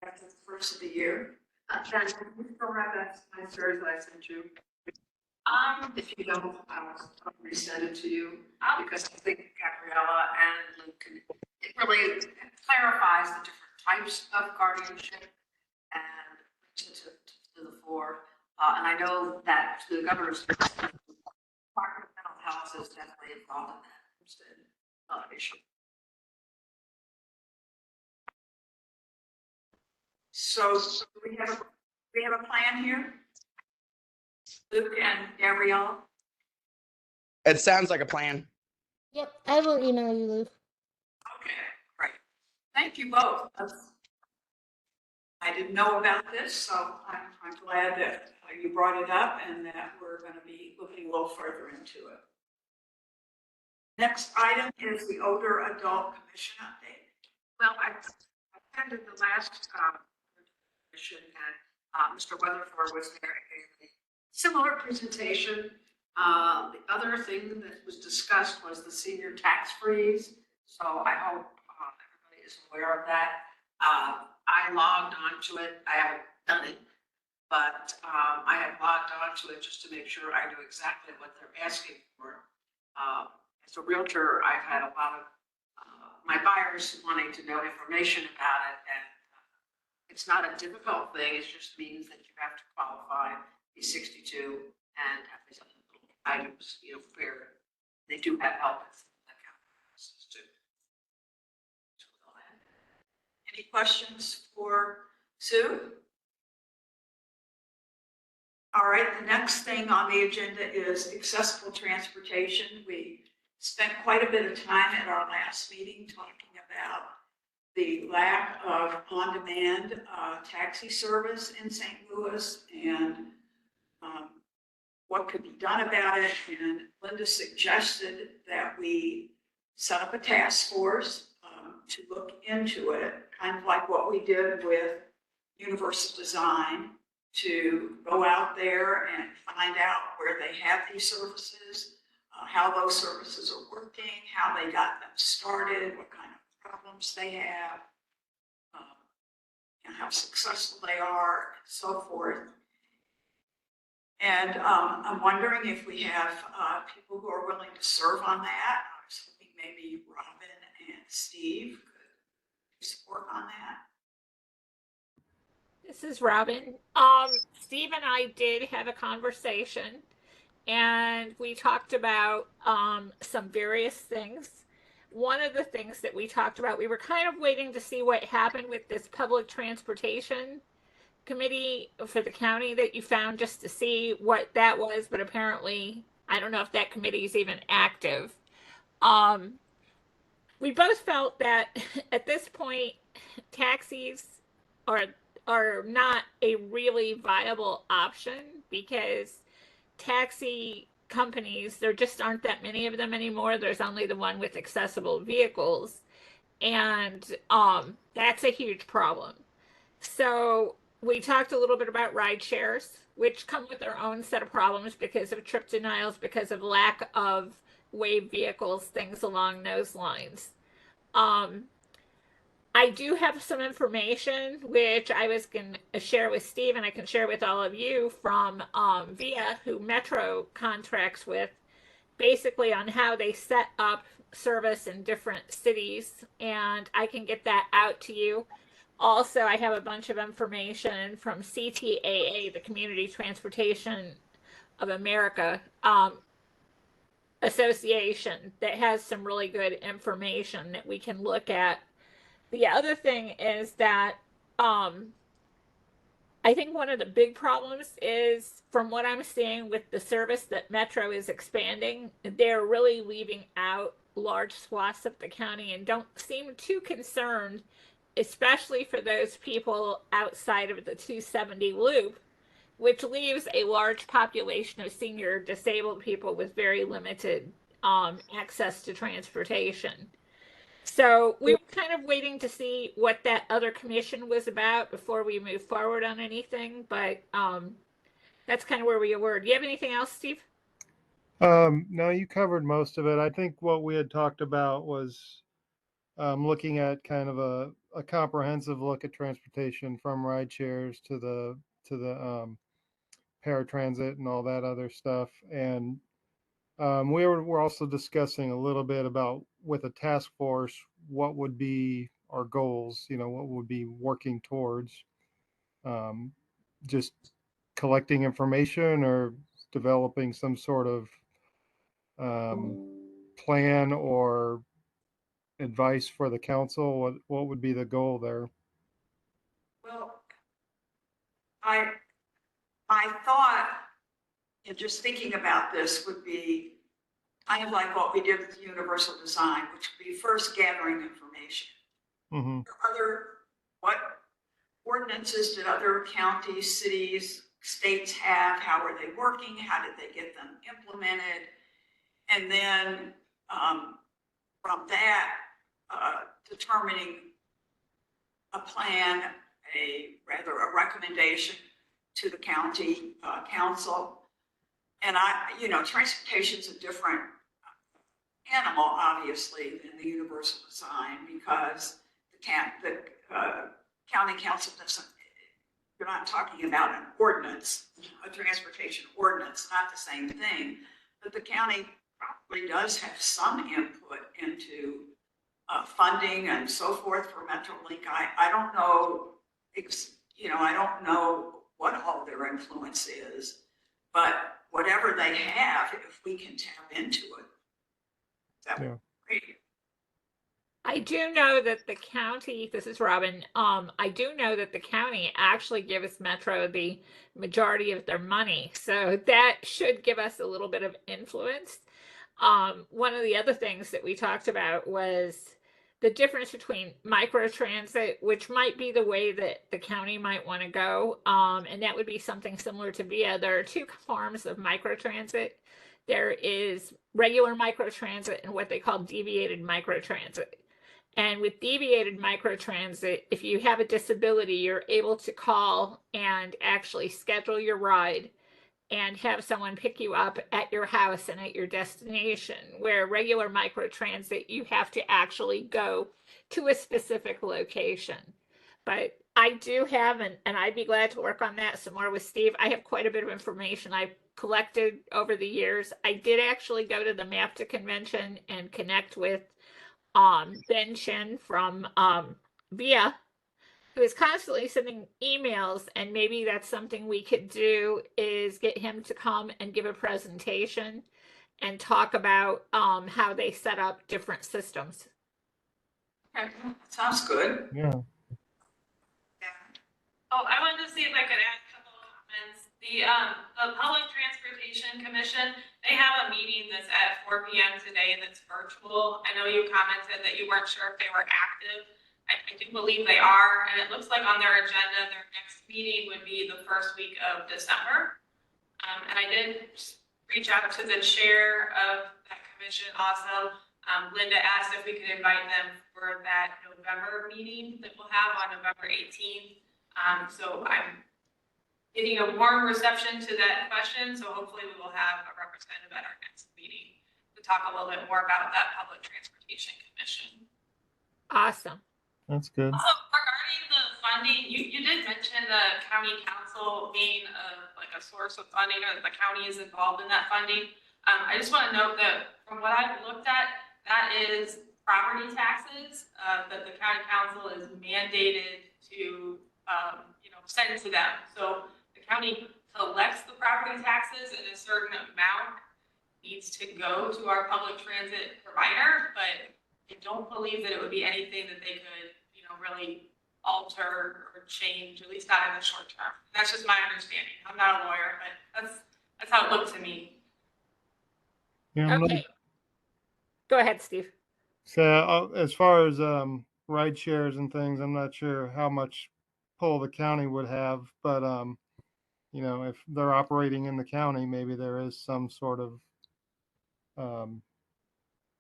B: after the first of the year.
F: Jen, we still have that materials that I sent you. If you don't, I'll resend it to you, because I think Gabriella and Luke, it really clarifies the different types of guardianship and brings it to the fore. And I know that the governor's Department of Mental Health is definitely involved in that issue.
A: So we have a plan here, Luke and Gabrielle.
C: It sounds like a plan.
G: Yep, I will email you, Lou.
A: Okay, great. Thank you both. I didn't know about this, so I'm glad that you brought it up and that we're going to be looking a little further into it. Next item is the Older Adult Commission update.
F: Well, I attended the last commission, and Mr. Weatherford was there and gave a similar presentation. The other thing that was discussed was the senior tax freeze. So I hope everybody is aware of that. I logged onto it. I haven't done it, but I have logged onto it just to make sure I know exactly what they're asking for. As a realtor, I've had a lot of my buyers wanting to know information about it, and it's not a difficult thing. It just means that you have to qualify, be 62, and have these other little items, prepared. They do have help with account too. So go ahead.
A: Any questions for Sue? All right, the next thing on the agenda is accessible transportation. We spent quite a bit of time at our last meeting talking about the lack of on-demand taxi service in St. Louis and what could be done about it. And Linda suggested that we set up a task force to look into it, kind of like what we did with Universal Design, to go out there and find out where they have these services, how those services are working, how they got them started, what kind of problems they have, and how successful they are, and so forth. And I'm wondering if we have people who are willing to serve on that. I was hoping maybe Robin and Steve could support on that.
H: This is Robin. Steve and I did have a conversation, and we talked about some various things. One of the things that we talked about, we were kind of waiting to see what happened with this public transportation committee for the county that you found, just to see what that was, but apparently I don't know if that committee is even active. We both felt that at this point taxis are not a really viable option, because taxi companies, there just aren't that many of them anymore. There's only the one with accessible vehicles, and that's a huge problem. So we talked a little bit about ride shares, which come with their own set of problems because of trip denials, because of lack of wave vehicles, things along those lines. I do have some information which I was going to share with Steve, and I can share with all of you, from VIA, who Metro contracts with, basically on how they set up service in different cities, and I can get that out to you. Also, I have a bunch of information from CTAA, the Community Transportation of America Association, that has some really good information that we can look at. The other thing is that I think one of the big problems is, from what I'm seeing with the service that Metro is expanding, they're really leaving out large swaths of the county and don't seem too concerned, especially for those people outside of the 270 loop, which leaves a large population of senior disabled people with very limited access to transportation. So we were kind of waiting to see what that other commission was about before we move forward on anything, but that's kind of where we were. Do you have anything else, Steve?
I: No, you covered most of it. I think what we had talked about was looking at kind of a comprehensive look at transportation, from ride shares to the paratransit and all that other stuff. And we're also discussing a little bit about, with a task force, what would be our goals, what would be working towards, just collecting information or developing some sort of plan or advice for the council. What would be the goal there?
A: Well, I thought, and just thinking about this, would be kind of like what we did with Universal Design, which would be first gathering information.
I: Mm-hmm.
A: What ordinances did other counties, cities, states have? How are they working? How did they get them implemented? And then from that, determining a plan, a recommendation to the county council. And transportation's a different animal, obviously, than the Universal Design, because the county council doesn't, you're not talking about an ordinance, a transportation ordinance, not the same thing. But the county probably does have some input into funding and so forth for MetroLink. I don't know, I don't know what all their influence is, but whatever they have, if we can tap into it, that would be great.
H: I do know that the county, this is Robin, I do know that the county actually gives Metro the majority of their money. So that should give us a little bit of influence. One of the other things that we talked about was the difference between microtransit, which might be the way that the county might want to go, and that would be something similar to VIA. There are two forms of microtransit. There is regular microtransit and what they call deviated microtransit. And with deviated microtransit, if you have a disability, you're able to call and actually schedule your ride and have someone pick you up at your house and at your destination. Where regular microtransit, you have to actually go to a specific location. But I do have, and I'd be glad to work on that some more with Steve. I have quite a bit of information I've collected over the years. I did actually go to the MAPTA convention and connect with Ben Shin from VIA, who is constantly sending emails, and maybe that's something we could do, is get him to come and give a presentation and talk about how they set up different systems.
A: Okay, sounds good.
I: Yeah.
B: Oh, I wanted to see if I could add a couple of comments. The Public Transportation Commission, they have a meeting that's at 4 p.m. today that's virtual. I know you commented that you weren't sure if they were active. I do believe they are, and it looks like on their agenda, their next meeting would be the first week of December. And I did reach out to the chair of that commission also. Linda asked if we could invite them for that November meeting that we'll have on November 18th. So I'm getting a warm reception to that question. So hopefully we will have a representative at our next meeting to talk a little bit more about that Public Transportation Commission.
H: Awesome.
I: That's good.
B: Also, regarding the funding, you did mention the county council being like a source of funding, or that the county is involved in that funding. I just want to note that from what I've looked at, that is property taxes that the county council is mandated to send to them. So the county collects the property taxes, and a certain amount needs to go to our public transit provider, but I don't believe that it would be anything that they could, really alter or change, at least not in the short term. That's just my understanding. I'm not a lawyer, but that's how it looked to me.
I: Yeah.
H: Okay. Go ahead, Steve.
I: So as far as ride shares and things, I'm not sure how much pull the county would have, but if they're operating in the county, maybe there is some sort of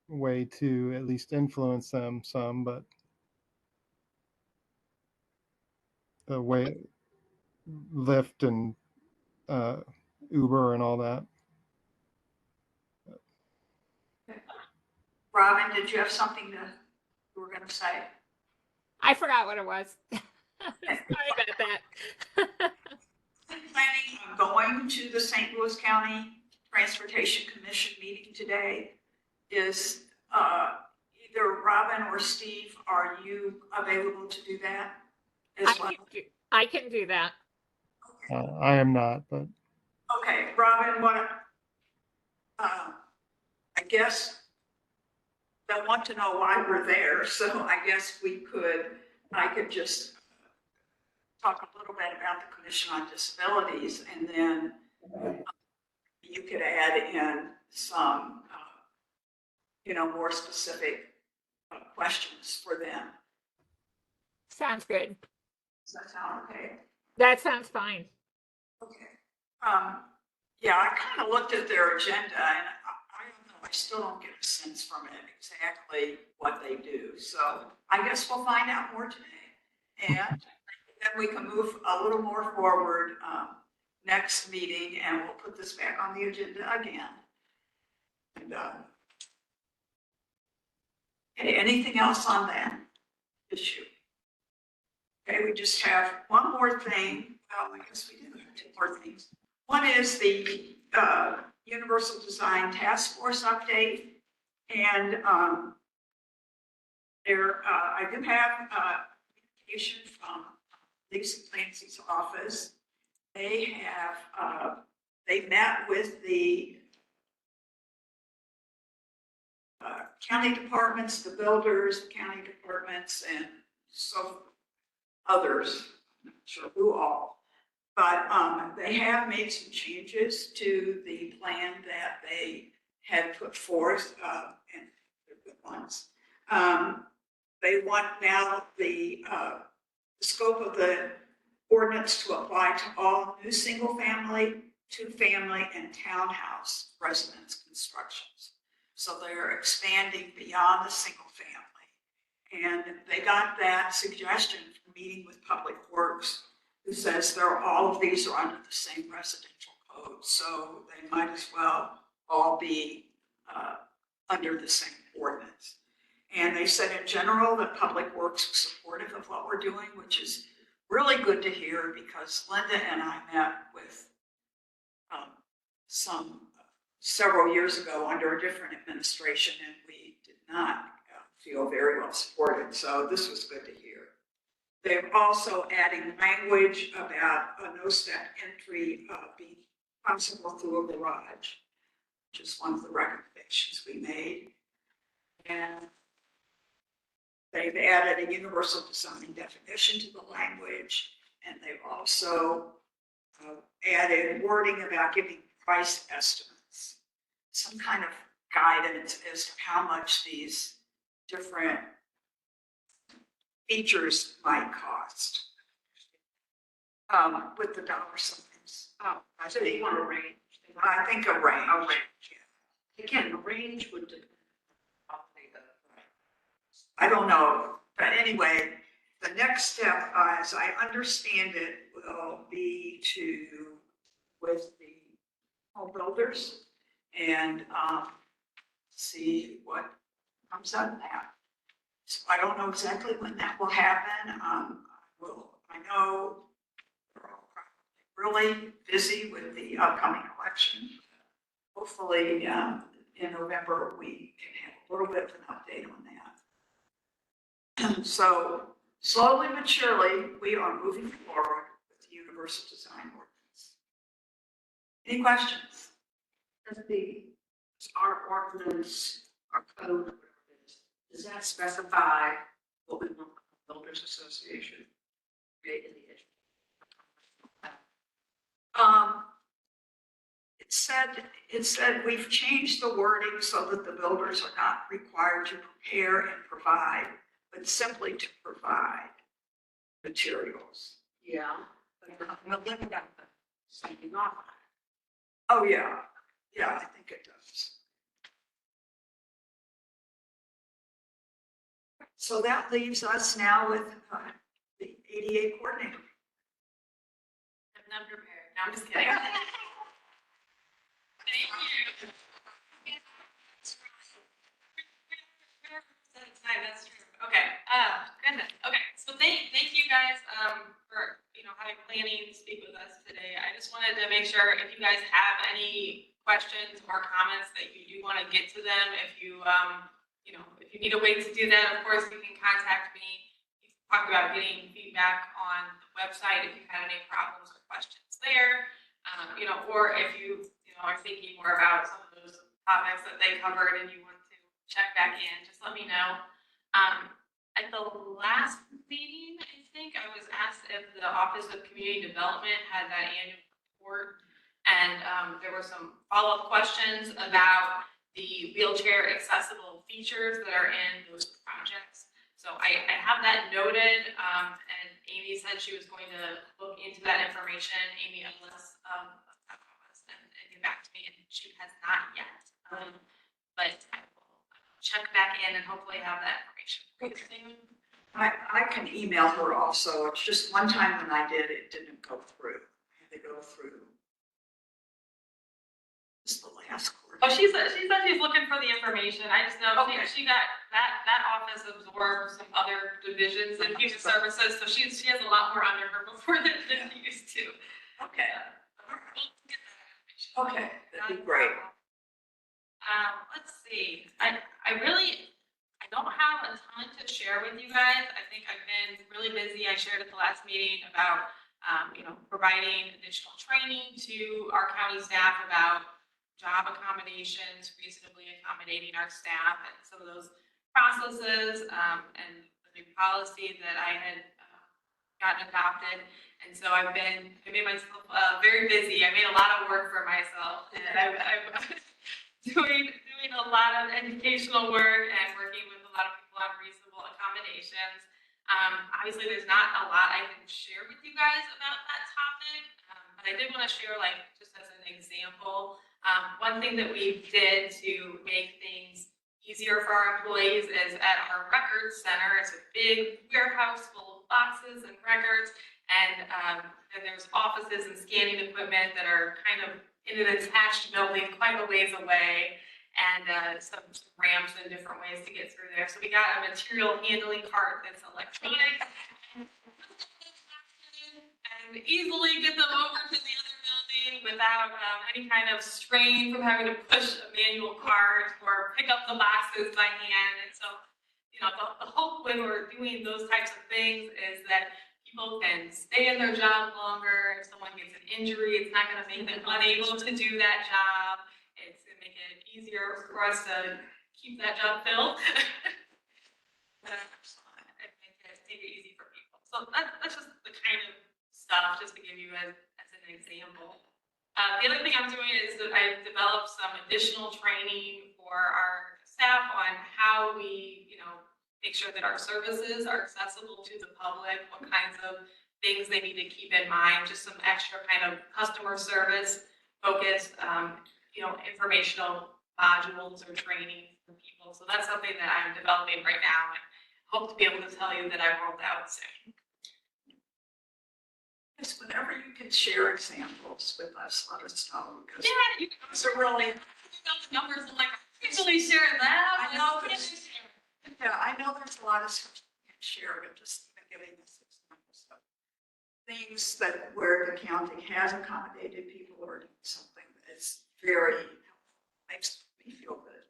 I: way to at least influence them some, but the way Lyft and Uber and all that.
A: Robin, did you have something that you were going to say?
H: I forgot what it was. Sorry about that.
A: Planning on going to the St. Louis County Transportation Commission meeting today. Is either Robin or Steve, are you available to do that as well?
H: I can do that.
I: I am not, but
A: Okay, Robin, I guess they'll want to know why we're there, so I guess I could just talk a little bit about the Commission on Disabilities, and then you could add in some, more specific questions for them.
H: Sounds good.
A: Does that sound okay?
H: That sounds fine.
A: Okay. Yeah, I kind of looked at their agenda, and I don't know, I still don't get a sense from it exactly what they do. So I guess we'll find out more today. And then we can move a little more forward next meeting, and we'll put this back on the agenda again. And anything else on that issue? Okay, we just have one more thing. Well, I guess we do have two more things. One is the Universal Design Task Force update. And I do have communication from Lisa Clancy's office. They met with the county departments, the builders, the county departments, and so others, I'm not sure who all, but they have made some changes to the plan that they had put forth, and they're good ones. They want now the scope of the ordinance to apply to all new single-family, two-family, and townhouse residence constructions. So they're expanding beyond the single family. And they got that suggestion from meeting with Public Works, who says all of these are under the same residential code, so they might as well all be under the same ordinance. And they said in general that Public Works was supportive of what we're doing, which is really good to hear, because Linda and I met with several years ago under a different administration, and we did not feel very well supported. So this was good to hear. They're also adding language about a no-step entry being possible through a garage, which is one of the recommendations we made. And they've added a universal design definition to the language, and they've also added wording about giving price estimates, some kind of guidance as to how much these different features might cost with the dollar signs.
F: Oh, so you want a range?
A: I think a range.
F: A range. Again, a range would depend on
A: I don't know, but anyway, the next step, as I understand it, will be with the home builders and see what comes out of that. So I don't know exactly when that will happen. I know they're all probably really busy with the upcoming election. Hopefully, in November, we can have a little bit of an update on that. So slowly but surely, we are moving forward with the universal design ordinance. Any questions?
F: Does our ordinance, our code, whatever it is, does that specify what we want the builders association to create in the issue?
A: It said we've changed the wording so that the builders are not required to prepare and provide, but simply to provide materials.
F: Yeah. But we'll look at that, something off.
A: Oh, yeah. Yeah, I think it does. So that leaves us now with the ADA coordinator.
B: I'm not prepared. No, I'm just kidding. Thank you. That's true. Okay. Goodness. Okay. So thank you guys for having planning speak with us today. I just wanted to make sure if you guys have any questions or comments that you do want to get to them. If you if you need a way to do that, of course you can contact me. You talked about getting feedback on the website if you had any problems or questions there. Or if you are thinking more about some of those topics that they covered and you want to check back in, just let me know. At the last meeting, I think I was asked if the Office of Community Development had that annual report, and there were some follow-up questions about the wheelchair accessible features that are in those projects. So I have that noted, and Amy said she was going to look into that information. Amy Ellis and get back to me, and she has not yet. But I will check back in and hopefully have that information.
A: I can email her also. It's just one time when I did, it didn't go through. I had to go through. This is the last quarter.
B: Oh, she said she's looking for the information. I just know
A: Okay.
B: she got that office absorbed some other divisions in human services, so she has a lot more under her before than she used to.
A: Okay.
B: We'll get that information.
A: Okay, that'd be great.
B: Let's see. I don't have a ton to share with you guys. I think I've been really busy. I shared at the last meeting about providing additional training to our county staff about job accommodations, reasonably accommodating our staff, and some of those processes, and the new policy that I had gotten adopted. And so I made myself very busy. I made a lot of work for myself, and I'm doing educational work and working with a lot of people on reasonable accommodations. Obviously, there's not a lot I can share with you guys about that topic, but I did want to share, like, just as an example, one thing that we did to make things easier for our employees is at our records center. It's a big warehouse full of boxes and records, and there's offices and scanning equipment that are kind of in an attached building quite a ways away, and some ramps and different ways to get through there. So we got a material handling cart that's electronic and easily get them over to the other building without any kind of strain from having to push a manual cart or pick up the boxes by hand. And so, you know, the hope when we're doing those types of things is that people can stay in their job longer. If someone gets an injury, it's not going to make them unable to do that job. It's going to make it easier for us to keep that job filled. And make it easy for people. So that's just the kind of stuff, just to give you as an example. The other thing I'm doing is that I've developed some additional training for our staff on how we, you know, make sure that our services are accessible to the public, what kinds of things they need to keep in mind, just some extra kind of customer service focused, you know, informational modules or training for people. So that's something that I'm developing right now and hope to be able to tell you that I've rolled out soon.
A: Yes, whenever you can share examples with us, let us know. Because
B: Yeah, you
A: those are really,
B: those numbers, I'm like, I can't really share that.
A: I know there's, yeah, I know there's a lot of stuff you can share, but just even giving us examples of things that where the county has accommodated people or doing something that's very helpful, makes me feel good.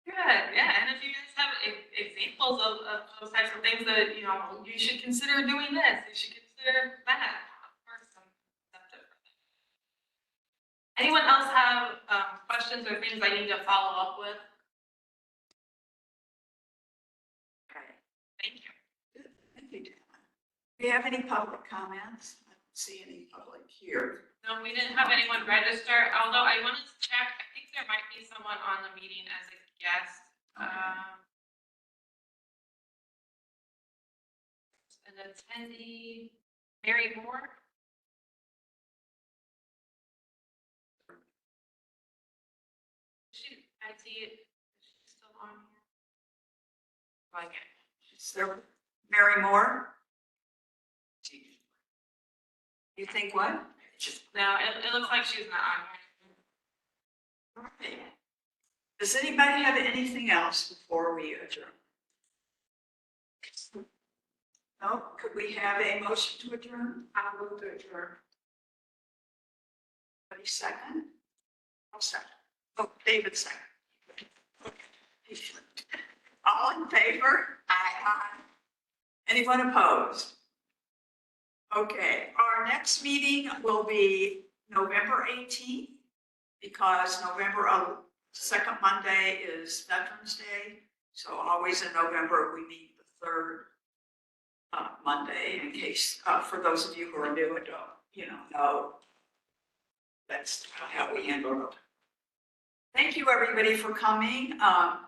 B: Good, yeah, and if you guys have examples of those types of things that, you know, you should consider doing this, you should consider that. Of course, I'm receptive for that. Anyone else have questions or things I need to follow up with?
A: Okay.
B: Thank you.
A: Good. Thank you, Dana. Do you have any public comments? I don't see any public here.
B: No, we didn't have anyone register, although I wanted to check, I think there might be someone on the meeting as a guest. An attendee, Mary Moore. I see it, she's still on here. Okay.
A: Is there Mary Moore? You think what?
B: No, it looks like she's not on here.
A: Okay. Does anybody have anything else before we adjourn? No? Could we have a motion to adjourn? I will to adjourn. Anybody second? I'll second. Oh, David second. All in favor? Aye. Anyone opposed? Okay, our next meeting will be November 18th because November second Monday is Veterans Day. So always in November, we meet the third Monday in case, for those of you who are new and don't, know that's how we handle it. Thank you, everybody, for coming.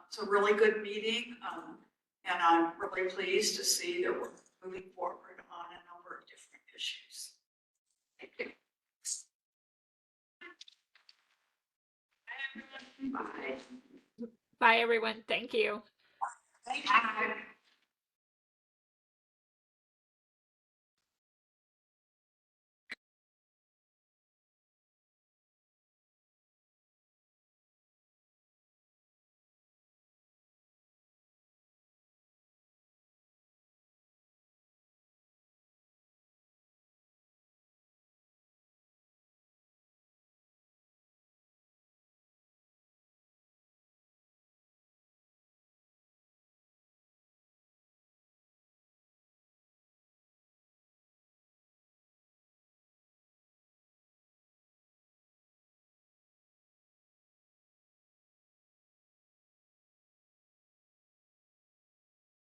A: It's a really good meeting, and I'm really pleased to see that we're moving forward on a number of different issues. Thank you. Bye.
H: Bye, everyone. Thank you.
A: Thank you.